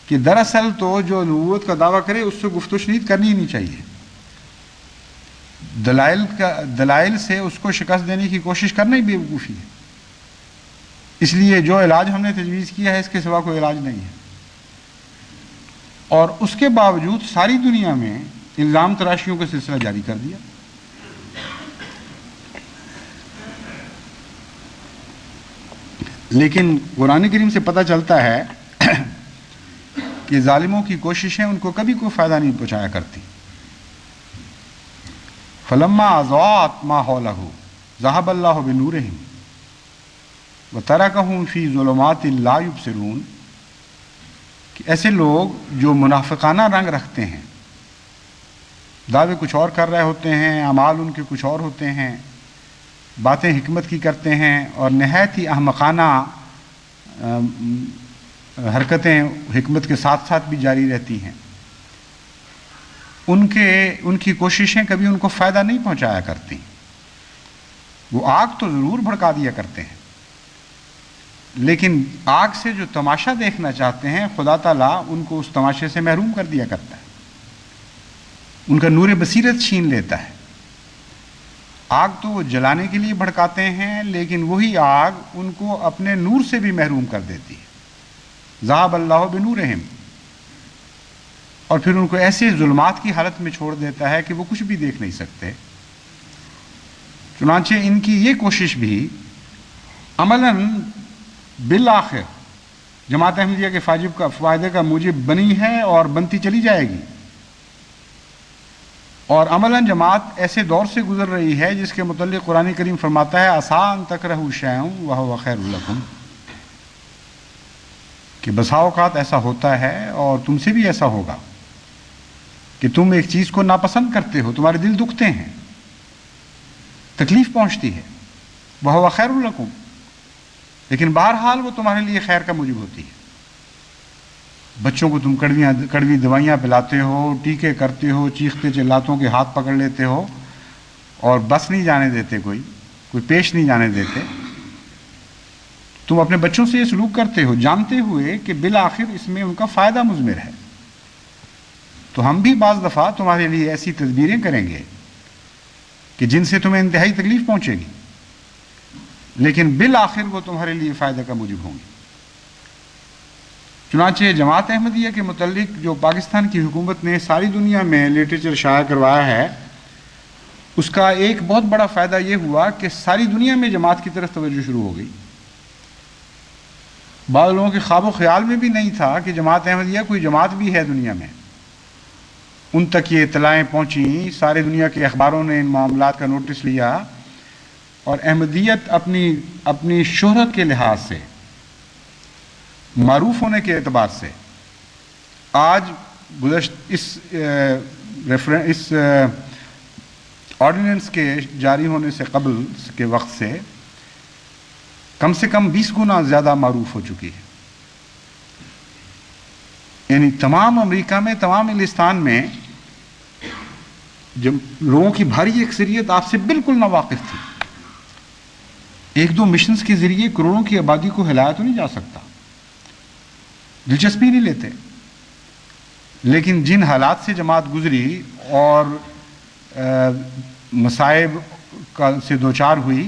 [SPEAKER 1] کہ دراصل تو جو نبوت کا دعویٰ کرے اس سے گفت و شنید کرنی ہی نہیں چاہیے. دلائل سے اس کو شکست دینے کی کوشش کرنا ہی بیوقوفی ہے. اس لیے جو علاج ہم نے تجویز کیا ہے اس کے سوا کوئی علاج نہیں ہے. اور اس کے باوجود ساری دنیا میں الزام تراشیوں کا سلسلہ جاری کر دیا. لیکن قرآن کریم سے پتہ چلتا ہے کہ ظالموں کی کوششیں ان کو کبھی کوئی فائدہ نہیں پہنچایا کرتی. فلما اضاءت ما حولہ ذہب اللہ بنورہم وترکہم فی ظلمات لا یبصرون. کہ ایسے لوگ جو منافقانہ رنگ رکھتے ہیں، دعوے کچھ اور کر رہے ہوتے ہیں، اعمال ان کے کچھ اور ہوتے ہیں، باتیں حکمت کی کرتے ہیں، اور نہایت ہی احمقانہ حرکتیں حکمت کے ساتھ ساتھ بھی جاری رہتی ہیں، ان کی کوششیں کبھی ان کو فائدہ نہیں پہنچایا کرتی. وہ آگ تو ضرور بھڑکا دیا کرتے ہیں، لیکن آگ سے جو تماشا دیکھنا چاہتے ہیں خدا تعالیٰ ان کو اس تماشے سے محروم کر دیا کرتا ہے، ان کا نور بصیرت چھین لیتا ہے. آگ تو وہ جلانے کے لیے بھڑکاتے ہیں، لیکن وہی آگ ان کو اپنے نور سے بھی محروم کر دیتی ہے. ذہب اللہ بنورہم. اور پھر ان کو ایسے ظلمات کی حالت میں چھوڑ دیتا ہے کہ وہ کچھ بھی دیکھ نہیں سکتے. چنانچہ ان کی یہ کوشش بھی عملاً بالآخر جماعت احمدیہ کے فائدے کا موجب بنی ہے اور بنتی چلی جائے گی. اور عملاً جماعت ایسے دور سے گزر رہی ہے جس کے متعلق قرآن کریم فرماتا ہے عسیٰ ان تکرہوا شیئا وہو خیر لکم، کہ بسا اوقات ایسا ہوتا ہے اور تم سے بھی ایسا ہوگا کہ تم ایک چیز کو ناپسند کرتے ہو، تمہارے دل دکھتے ہیں، تکلیف پہنچتی ہے، وہو خیر لکم، لیکن بہرحال وہ تمہارے لیے خیر کا موجب ہوتی ہے. بچوں کو تم کڑوی دوائیاں پلاتے ہو، ٹیکے کرتے ہو، چیختے چلاتوں کے ہاتھ پکڑ لیتے ہو اور بس نہیں جانے دیتے، کوئی پیش نہیں جانے دیتے. تم اپنے بچوں سے یہ سلوک کرتے ہو جانتے ہوئے کہ بالآخر اس میں ان کا فائدہ مضمر ہے. تو ہم بھی بعض دفعہ تمہارے لیے ایسی تدبیریں کریں گے کہ جن سے تمہیں انتہائی تکلیف پہنچے گی، لیکن بالآخر وہ تمہارے لیے فائدہ کا موجب ہوں گی. چنانچہ جماعت احمدیہ کے متعلق جو پاکستان کی حکومت نے ساری دنیا میں لٹریچر شائع کروایا ہے، اس کا ایک بہت بڑا فائدہ یہ ہوا کہ ساری دنیا میں جماعت کی طرف توجہ شروع ہو گئی. بعض لوگوں کے خواب و خیال میں بھی نہیں تھا کہ جماعت احمدیہ کوئی جماعت بھی ہے دنیا میں. ان تک یہ اطلاعیں پہنچیں، سارے دنیا کے اخباروں نے ان معاملات کا نوٹس لیا، اور احمدیت اپنی شہرت کے لحاظ سے، معروف ہونے کے اعتبار سے آج اس آرڈیننس کے جاری ہونے سے قبل کے وقت سے کم 20 گنا زیادہ معروف ہو چکی ہے. یعنی تمام امریکہ میں، تمام انگلستان میں جب لوگوں کی بھاری اکثریت آپ سے بالکل ناواقف تھی. ایک دو مشنز کے ذریعے کروڑوں کی آبادی کو ہلایا تو نہیں جا سکتا، دلچسپی نہیں لیتے. لیکن جن حالات سے جماعت گزری اور مصائب سے دوچار ہوئی،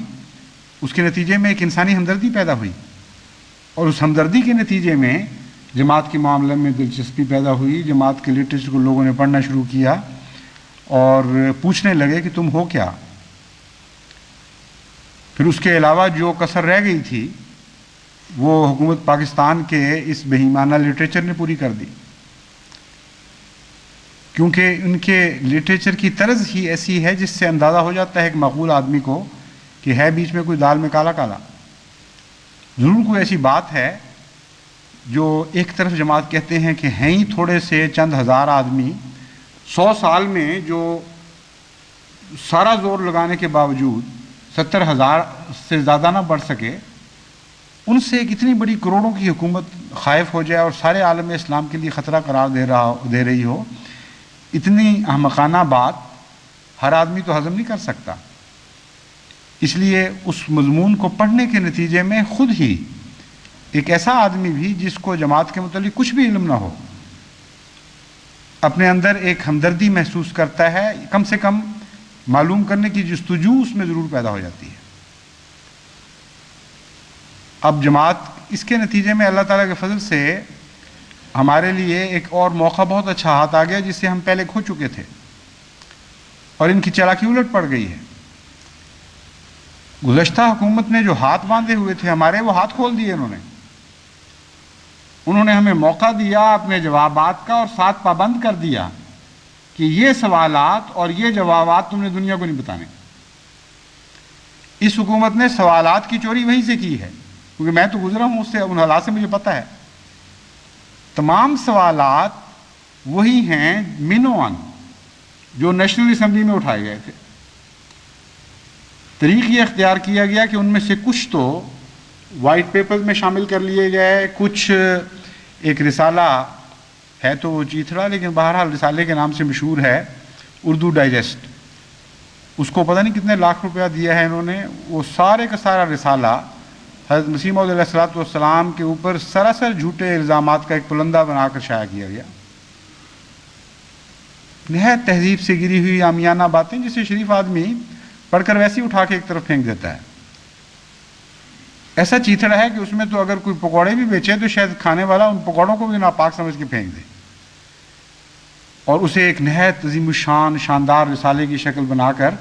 [SPEAKER 1] اس کے نتیجے میں ایک انسانی ہمدردی پیدا ہوئی، اور اس ہمدردی کے نتیجے میں جماعت کے معاملے میں دلچسپی پیدا ہوئی. جماعت کے لٹریچر کو لوگوں نے پڑھنا شروع کیا اور پوچھنے لگے کہ تم ہو کیا. پھر اس کے علاوہ جو کسر رہ گئی تھی وہ حکومت پاکستان کے اس بہیمانہ لٹریچر نے پوری کر دی، کیونکہ ان کے لٹریچر کی طرز ہی ایسی ہے جس سے اندازہ ہو جاتا ہے ایک معقول آدمی کو کہ ہے بیچ میں کوئی دال میں کالا کالا. ضرور کوئی ایسی بات ہے جو ایک طرف جماعت کہتے ہیں کہ ہیں ہی تھوڑے سے چند ہزار آدمی 100 سال میں جو سارا زور لگانے کے باوجود 70,000 سے زیادہ نہ بڑھ سکے، ان سے ایک اتنی بڑی کروڑوں کی حکومت خائف ہو جائے اور سارے عالم اسلام کے لیے خطرہ قرار دے رہی ہو. اتنی احمقانہ بات ہر آدمی تو ہضم نہیں کر سکتا. اس لیے اس مضمون کو پڑھنے کے نتیجے میں خود ہی ایک ایسا آدمی بھی جس کو جماعت کے متعلق کچھ بھی علم نہ ہو، اپنے اندر ایک ہمدردی محسوس کرتا ہے، کم سے کم معلوم کرنے کی جستجو اس میں ضرور پیدا ہو جاتی ہے. اب جماعت اس کے نتیجے میں اللہ تعالیٰ کے فضل سے ہمارے لیے ایک اور موقع بہت اچھا ہاتھ آ گیا جس سے ہم پہلے کھو چکے تھے، اور ان کی چالاکی الٹ پڑ گئی ہے. گزشتہ حکومت نے جو ہاتھ باندھے ہوئے تھے ہمارے، وہ ہاتھ کھول دیے انہوں نے ہمیں موقع دیا اپنے جوابات کا، اور ساتھ پابند کر دیا کہ یہ سوالات اور یہ جوابات تم نے دنیا کو نہیں بتانے. اس حکومت نے سوالات کی چوری وہیں سے کی ہے، کیونکہ میں تو گزرا ہوں اس سے، ان حالات سے مجھے پتہ ہے. تمام سوالات وہی ہیں منوان جو نیشنل اسمبلی میں اٹھائے گئے تھے. طریق یہ اختیار کیا گیا کہ ان میں سے کچھ تو وائٹ پیپرز میں شامل کر لیے گئے، کچھ ایک رسالہ ہے تو وہ چیتھڑا، لیکن بہرحال رسالے کے نام سے مشہور ہے اردو ڈائجسٹ. اس کو پتہ نہیں کتنے لاکھ روپیہ دیا ہے انہوں نے. وہ سارے کا سارا رسالہ حضرت مسیح موعود علیہ السلام کے اوپر سراسر جھوٹے الزامات کا ایک پلندہ بنا کر شائع کیا گیا. نہایت تہذیب سے گری ہوئی عامیانہ باتیں جسے شریف آدمی پڑھ کر ویسے ہی اٹھا کے ایک طرف پھینک دیتا ہے. ایسا چیتڑا ہے کہ اس میں تو اگر کوئی پکوڑے بھی بیچے تو شاید کھانے والا ان پکوڑوں کو بھی ناپاک سمجھ کے پھینک دے، اور اسے ایک نہایت عظیم الشان شاندار رسالے کی شکل بنا کر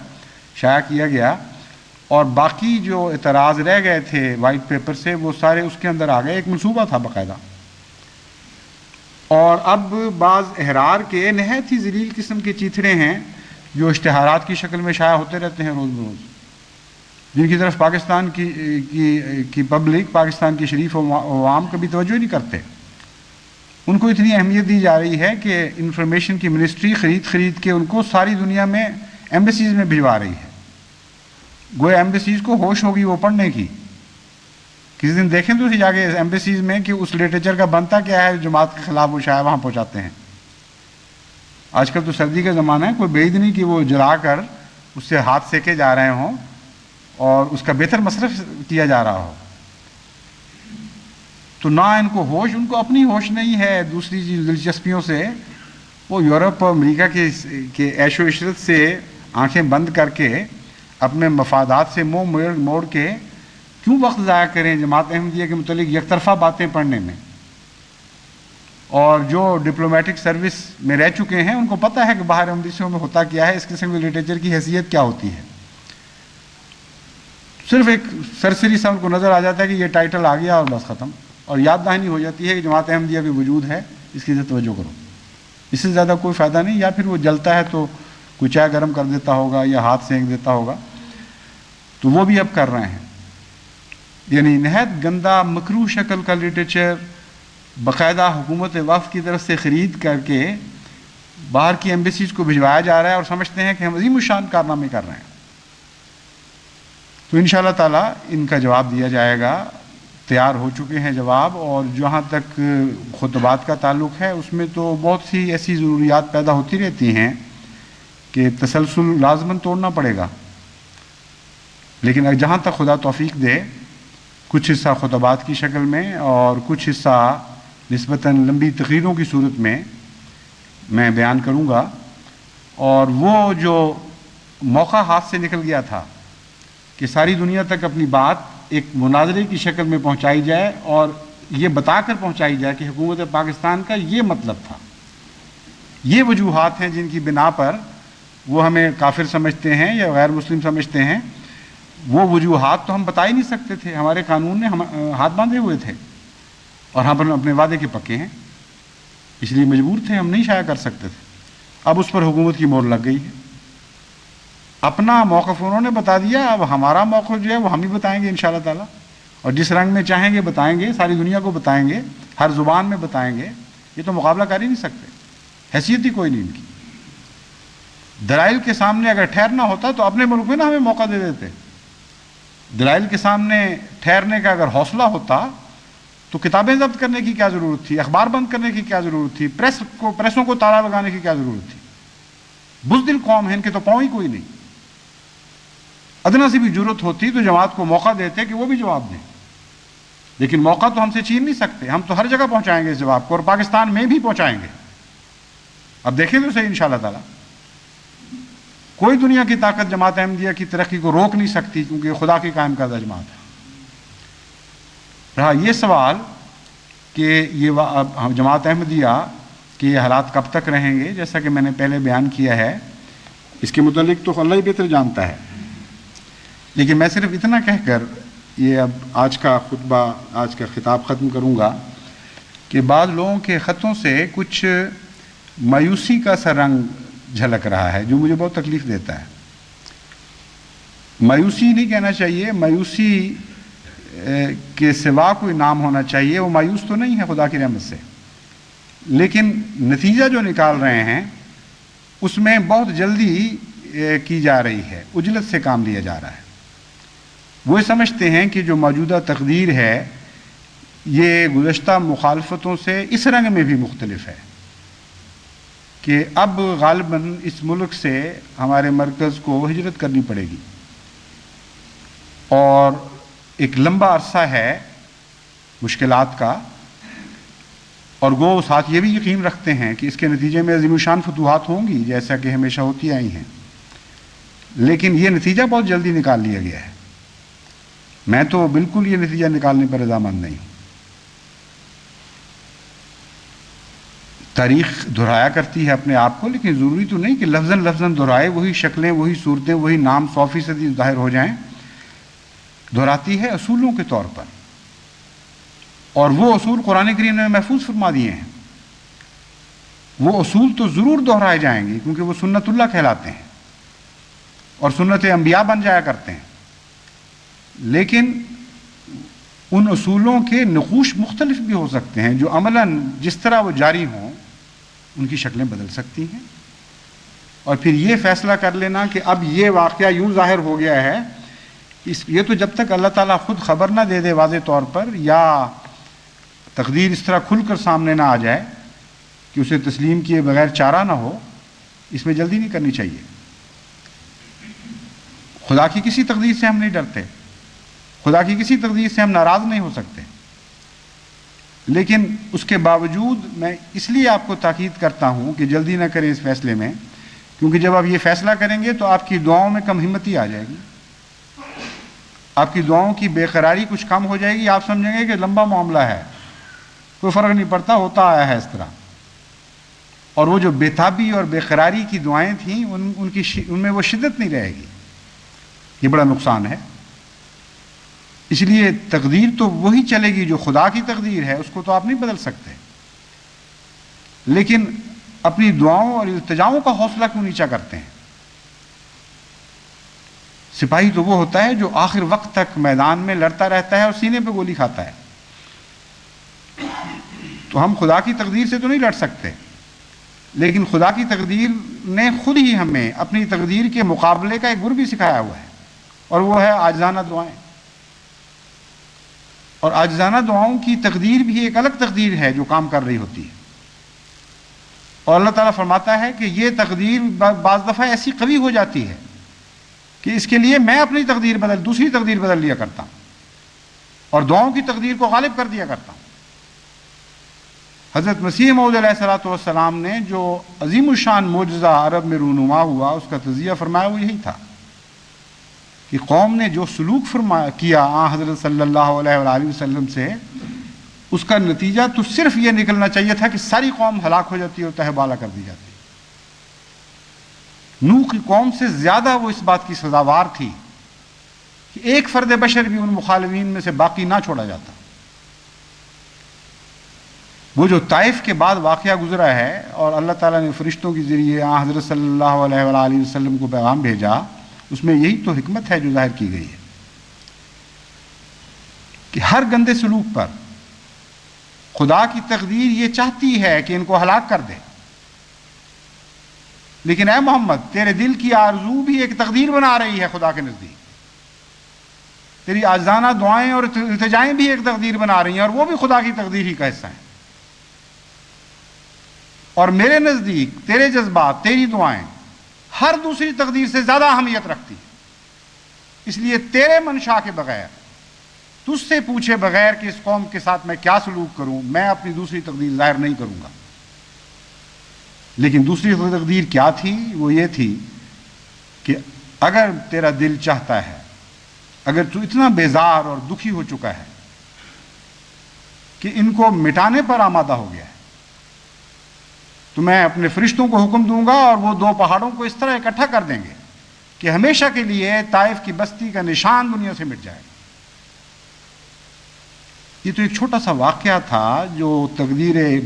[SPEAKER 1] شائع کیا گیا. اور باقی جو اعتراض رہ گئے تھے وائٹ پیپر سے وہ سارے اس کے اندر آ گئے. ایک منصوبہ تھا باقاعدہ. اور اب بعض احرار کے نہایت ہی ذلیل قسم کے چیتھڑے ہیں جو اشتہارات کی شکل میں شائع ہوتے رہتے ہیں روز بروز، جن کی طرف پاکستان کی پبلک، پاکستان کی شریف عوام کبھی توجہ نہیں کرتے. ان کو اتنی اہمیت دی جا رہی ہے کہ انفارمیشن کی منسٹری خرید کے ان کو ساری دنیا میں ایمبیسیز میں بھجوا رہی ہے. گویا ایمبیسیز کو ہوش ہوگی وہ پڑھنے کی. کسی دن دیکھیں تو جا کے ایمبیسیز میں کہ اس لٹریچر کا بنتا کیا ہے جماعت کے خلاف وہ شائع وہاں پہنچاتے ہیں. آج کل تو سردی کا زمانہ ہے، کوئی بعید نہیں کہ وہ جلا کر اس سے ہاتھ سیکے جا رہے ہوں اور اس کا بہتر مصرف کیا جا رہا ہو. تو نہ ان کو ہوش، ان کو اپنی ہوش نہیں ہے دوسری دلچسپیوں سے. وہ یورپ اور امریکہ کے عیش و عشرت سے آنکھیں بند کر کے اپنے مفادات سے منہ موڑ کے کیوں وقت ضائع کریں جماعت احمدیہ کے متعلق یک طرفہ باتیں پڑھنے میں. اور جو ڈپلومیٹک سروس میں رہ چکے ہیں ان کو پتہ ہے کہ باہر امریکہ میں ہوتا کیا ہے، اس قسم کے لٹریچر کی حیثیت کیا ہوتی ہے. صرف ایک سرسری سا ان کو نظر آ جاتا ہے کہ یہ ٹائٹل آ گیا اور بس ختم، اور یاد دہانی ہو جاتی ہے کہ جماعت احمدیہ بھی وجود ہے، اس کی توجہ کرو. اس سے زیادہ کوئی فائدہ نہیں. یا پھر وہ جلتا ہے تو کوئی چائے گرم کر دیتا ہوگا یا ہاتھ سینک دیتا ہوگا، تو وہ بھی اب کر رہے ہیں. یعنی نہایت گندہ مکروہ شکل کا لٹریچر باقاعدہ حکومت وفد کی طرف سے خرید کر کے باہر کی ایمبیسیز کو بھجوایا جا رہا ہے، اور سمجھتے ہیں کہ ہم عظیم الشان کارنامے کر رہے ہیں. تو انشاءاللہ تعالیٰ ان کا جواب دیا جائے گا تیار ہو چکے ہیں جواب، اور جہاں تک خطبات کا تعلق ہے اس میں تو بہت سی ایسی ضروریات پیدا ہوتی رہتی ہیں کہ تسلسل لازماً توڑنا پڑے گا، لیکن جہاں تک خدا توفیق دے کچھ حصہ خطبات کی شکل میں اور کچھ حصہ نسبتاً لمبی تقریروں کی صورت میں بیان کروں گا۔ اور وہ جو موقع ہاتھ سے نکل گیا تھا کہ ساری دنیا تک اپنی بات ایک مناظرے کی شکل میں پہنچائی جائے اور یہ بتا کر پہنچائی جائے کہ حکومت پاکستان کا یہ مطلب تھا، یہ وجوہات ہیں جن کی بنا پر وہ ہمیں کافر سمجھتے ہیں یا غیر مسلم سمجھتے ہیں، وہ وجوہات تو ہم بتا ہی نہیں سکتے تھے، ہمارے قانون نے ہاتھ باندھے ہوئے تھے اور ہم اپنے وعدے کے پکے ہیں، اس لیے مجبور تھے، ہم نہیں شائع کر سکتے تھے۔ اب اس پر حکومت کی مہر لگ گئی ہے، اپنا موقف انہوں نے بتا دیا، اب ہمارا موقف جو ہے وہ ہم ہی بتائیں گے انشاءاللہ تعالیٰ، اور جس رنگ میں چاہیں گے بتائیں گے، ساری دنیا کو بتائیں گے، ہر زبان میں بتائیں گے، یہ تو مقابلہ کر ہی نہیں سکتے، حیثیت ہی کوئی نہیں ان کی۔ دلائل کے سامنے اگر ٹھہرنا ہوتا تو اپنے ملک میں نہ ہمیں موقع دے دیتے، دلائل کے سامنے ٹھہرنے کا اگر حوصلہ ہوتا تو کتابیں ضبط کرنے کی کیا ضرورت تھی، اخبار بند کرنے کی کیا ضرورت تھی، پریسوں کو تالا لگانے کی کیا ضرورت تھی؟ بزدل قوم ہے، ان کے تو پاؤں ہی کوئی نہیں۔ ادنا سی بھی جرت ہوتی تو جماعت کو موقع دیتے کہ وہ بھی جواب دیں، لیکن موقع تو ہم سے چھین نہیں سکتے، ہم تو ہر جگہ پہنچائیں گے اس جواب کو، اور پاکستان میں بھی پہنچائیں گے۔ اب دیکھیں تو صحیح انشاءاللہ تعالیٰ، کوئی دنیا کی طاقت جماعت احمدیہ کی ترقی کو روک نہیں سکتی، کیونکہ خدا کی قائم کردہ جماعت ہے۔ رہا یہ سوال کہ یہ جماعت احمدیہ کے یہ حالات کب تک رہیں گے، جیسا کہ میں نے پہلے بیان کیا ہے، اس کے متعلق تو اللہ ہی بہتر جانتا ہے، لیکن میں صرف اتنا کہہ کر یہ اب آج کا خطبہ، آج کا خطاب ختم کروں گا کہ بعض لوگوں کے خطوں سے کچھ مایوسی کا سا رنگ جھلک رہا ہے جو مجھے بہت تکلیف دیتا ہے۔ مایوسی نہیں کہنا چاہیے، مایوسی کے سوا کوئی نام ہونا چاہیے، وہ مایوس تو نہیں ہے خدا کی رحمت سے، لیکن نتیجہ جو نکال رہے ہیں اس میں بہت جلدی کی جا رہی ہے، عجلت سے کام لیا جا رہا ہے۔ وہ سمجھتے ہیں کہ جو موجودہ تقدیر ہے یہ گزشتہ مخالفتوں سے اس رنگ میں بھی مختلف ہے کہ اب غالباً اس ملک سے ہمارے مرکز کو ہجرت کرنی پڑے گی، اور ایک لمبا عرصہ ہے مشکلات کا، اور وہ ساتھ یہ بھی یقین رکھتے ہیں کہ اس کے نتیجے میں عظیم الشان فتوحات ہوں گی جیسا کہ ہمیشہ ہوتی آئی ہیں، لیکن یہ نتیجہ بہت جلدی نکال لیا گیا ہے۔ میں تو بالکل یہ نتیجہ نکالنے پر رضامند نہیں ہوں۔ تاریخ دہرایا کرتی ہے اپنے آپ کو، لیکن ضروری تو نہیں کہ لفظاً لفظاً دہرائے، وہی شکلیں، وہی صورتیں، وہی نام 100% ظاہر ہو جائیں۔ دہراتی ہے اصولوں کے طور پر، اور وہ اصول قرآن کریم نے محفوظ فرما دیے ہیں۔ وہ اصول تو ضرور دہرائے جائیں گے کیونکہ وہ سنت اللہ کہلاتے ہیں اور سنت انبیاء بن جایا کرتے ہیں، لیکن ان اصولوں کے نقوش مختلف بھی ہو سکتے ہیں، جو عملاً جس طرح وہ جاری ہوں ان کی شکلیں بدل سکتی ہیں، اور پھر یہ فیصلہ کر لینا کہ اب یہ واقعہ یوں ظاہر ہو گیا ہے، یہ تو جب تک اللہ تعالیٰ خود خبر نہ دے دے واضح طور پر، یا تقدیر اس طرح کھل کر سامنے نہ آ جائے کہ اسے تسلیم کیے بغیر چارہ نہ ہو، اس میں جلدی نہیں کرنی چاہیے۔ خدا کی کسی تقدیر سے ہم نہیں ڈرتے، خدا کی کسی تقدیر سے ہم ناراض نہیں ہو سکتے، لیکن اس کے باوجود میں اس لیے آپ کو تاکید کرتا ہوں کہ جلدی نہ کریں اس فیصلے میں، کیونکہ جب آپ یہ فیصلہ کریں گے تو آپ کی دعاؤں میں کم ہمتی آ جائے گی، آپ کی دعاؤں کی بے قراری کچھ کم ہو جائے گی، آپ سمجھیں گے کہ لمبا معاملہ ہے، کوئی فرق نہیں پڑتا، ہوتا آیا ہے اس طرح، اور وہ جو بے تابی اور بے قراری کی دعائیں تھیں ان میں وہ شدت نہیں رہے گی، یہ بڑا نقصان ہے۔ اس لیے تقدیر تو وہی چلے گی جو خدا کی تقدیر ہے، اس کو تو آپ نہیں بدل سکتے، لیکن اپنی دعاؤں اور التجاؤں کا حوصلہ کیوں نیچا کرتے ہیں؟ سپاہی تو وہ ہوتا ہے جو آخر وقت تک میدان میں لڑتا رہتا ہے اور سینے پہ گولی کھاتا ہے۔ تو ہم خدا کی تقدیر سے تو نہیں لڑ سکتے، لیکن خدا کی تقدیر نے خود ہی ہمیں اپنی تقدیر کے مقابلے کا ایک گر بھی سکھایا ہوا ہے، اور وہ ہے عاجزانہ دعائیں۔ اور عاجزانہ دعاؤں کی تقدیر بھی ایک الگ تقدیر ہے جو کام کر رہی ہوتی ہے، اور اللہ تعالیٰ فرماتا ہے کہ یہ تقدیر بعض دفعہ ایسی قوی ہو جاتی ہے کہ اس کے لیے میں اپنی تقدیر دوسری تقدیر بدل لیا کرتا ہوں اور دعاؤں کی تقدیر کو غالب کر دیا کرتا ہوں۔ حضرت مسیح موعود علیہ الصلوۃ والسلام نے جو عظیم الشان معجزہ عرب میں رونما ہوا اس کا تجزیہ فرمایا وہ یہی تھا کہ قوم نے جو سلوک کیا حضرت صلی اللہ علیہ وآلہ وسلم سے، اس کا نتیجہ تو صرف یہ نکلنا چاہیے تھا کہ ساری قوم ہلاک ہو جاتی اور تہہ بالا کر دی جاتی۔ نوح کی قوم سے زیادہ وہ اس بات کی سزاوار تھی کہ ایک فرد بشر بھی ان مخالفین میں سے باقی نہ چھوڑا جاتا۔ وہ جو طائف کے بعد واقعہ گزرا ہے اور اللہ تعالیٰ نے فرشتوں کے ذریعے حضرت صلی اللہ علیہ وآلہ وسلم کو پیغام بھیجا، اس میں یہی تو حکمت ہے جو ظاہر کی گئی ہے کہ ہر گندے سلوک پر خدا کی تقدیر یہ چاہتی ہے کہ ان کو ہلاک کر دے، لیکن اے محمد تیرے دل کی آرزو بھی ایک تقدیر بنا رہی ہے خدا کے نزدیک، تیری عاجزانہ دعائیں اور التجائیں بھی ایک تقدیر بنا رہی ہیں اور وہ بھی خدا کی تقدیر ہی کا حصہ ہیں، اور میرے نزدیک تیرے جذبات، تیری دعائیں ہر دوسری تقدیر سے زیادہ اہمیت رکھتی ہیں، اس لیے تیرے منشا کے بغیر، تجھ سے پوچھے بغیر کہ اس قوم کے ساتھ میں کیا سلوک کروں، میں اپنی دوسری تقدیر ظاہر نہیں کروں گا۔ لیکن دوسری تقدیر کیا تھی؟ وہ یہ تھی کہ اگر تیرا دل چاہتا ہے، اگر تو اتنا بیزار اور دکھی ہو چکا ہے کہ ان کو مٹانے پر آمادہ ہو گیا ہے، تو میں اپنے فرشتوں کو حکم دوں گا اور وہ دو پہاڑوں کو اس طرح اکٹھا کر دیں گے کہ ہمیشہ کے لیے طائف کی بستی کا نشان دنیا سے مٹ جائے گا۔ یہ تو ایک چھوٹا سا واقعہ تھا جو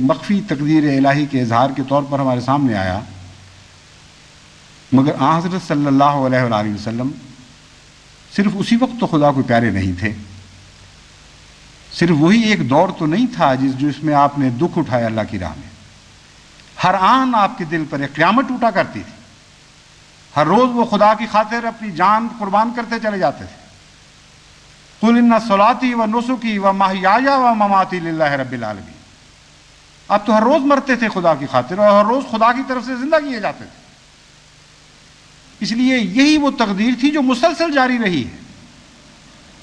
[SPEAKER 1] مخفی تقدیر الہی کے اظہار کے طور پر ہمارے سامنے آیا، مگر حضرت صلی اللہ علیہ وآلہ وسلم صرف اسی وقت تو خدا کو پیارے نہیں تھے، صرف وہی ایک دور تو نہیں تھا اس میں آپ نے دکھ اٹھایا اللہ کی راہ میں، ہر آن آپ کے دل پر ایک قیامت ٹوٹا کرتی تھی، ہر روز وہ خدا کی خاطر اپنی جان قربان کرتے چلے جاتے تھے۔ قُلْ إِنَّ صَلَاتِي وَنُسُكِي وَمَحْيَايَ وَمَمَاتِي لِلَّهِ رَبِّ الْعَالَمِينَ۔ آپ تو ہر روز مرتے تھے خدا کی خاطر اور ہر روز خدا کی طرف سے زندہ کیے جاتے تھے، اس لیے یہی وہ تقدیر تھی جو مسلسل جاری رہی ہے،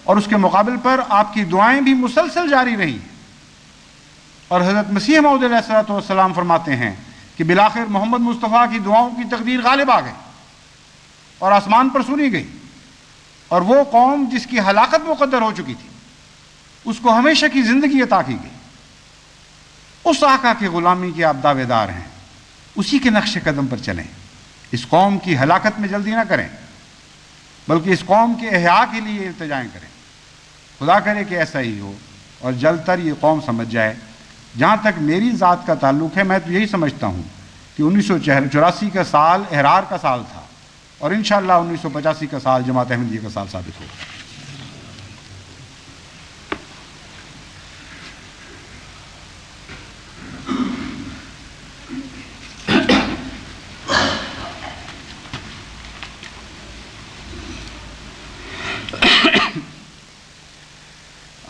[SPEAKER 1] اور اس کے مقابل پر آپ کی دعائیں بھی مسلسل جاری رہی ہیں، اور حضرت مسیح موعود علیہ الصلوۃ والسلام فرماتے ہیں کہ بالآخر محمد مصطفیٰ کی دعاؤں کی تقدیر غالب آ گئی اور آسمان پر سنی گئی، اور وہ قوم جس کی ہلاکت مقدر ہو چکی تھی اس کو ہمیشہ کی زندگی عطا کی گئی۔ اس آقا کی غلامی کے آپ دعوے دار ہیں، اسی کے نقش قدم پر چلیں، اس قوم کی ہلاکت میں جلدی نہ کریں بلکہ اس قوم کے احیاء کے لیے التجائیں کریں۔ خدا کرے کہ ایسا ہی ہو اور جلد تر یہ قوم سمجھ جائے۔ جہاں تک میری ذات کا تعلق ہے، میں تو یہی سمجھتا ہوں کہ 1984 کا سال احرار کا سال تھا اور انشاءاللہ 1985 کا سال جماعت احمدیہ کا سال ثابت ہوگا۔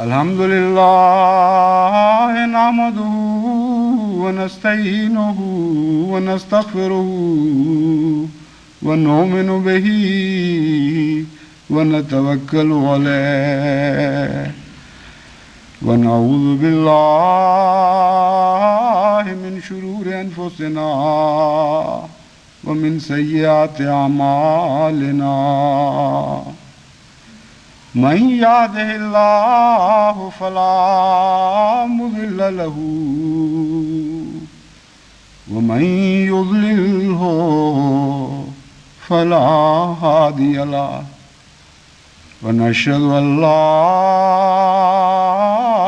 [SPEAKER 1] الحمدللہ نحمدہ ونستعینہ ونستغفرہ ونؤمن بہ ونتوکل علیہ ونعوذ باللہ من شرور انفسنا ومن سیئات اعمالنا من یہدہ اللہ فلا مضل لہ ومن یضللہ فلا ہادی لہ ونشہد ان لا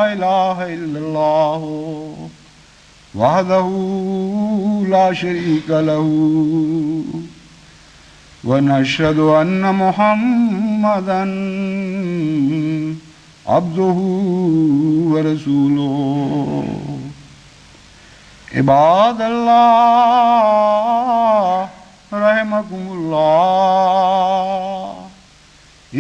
[SPEAKER 1] الہ الا اللہ وحدہ لا شریک لہ ونشهد أن محمدا عبده ورسوله عباد الله رحمكم الله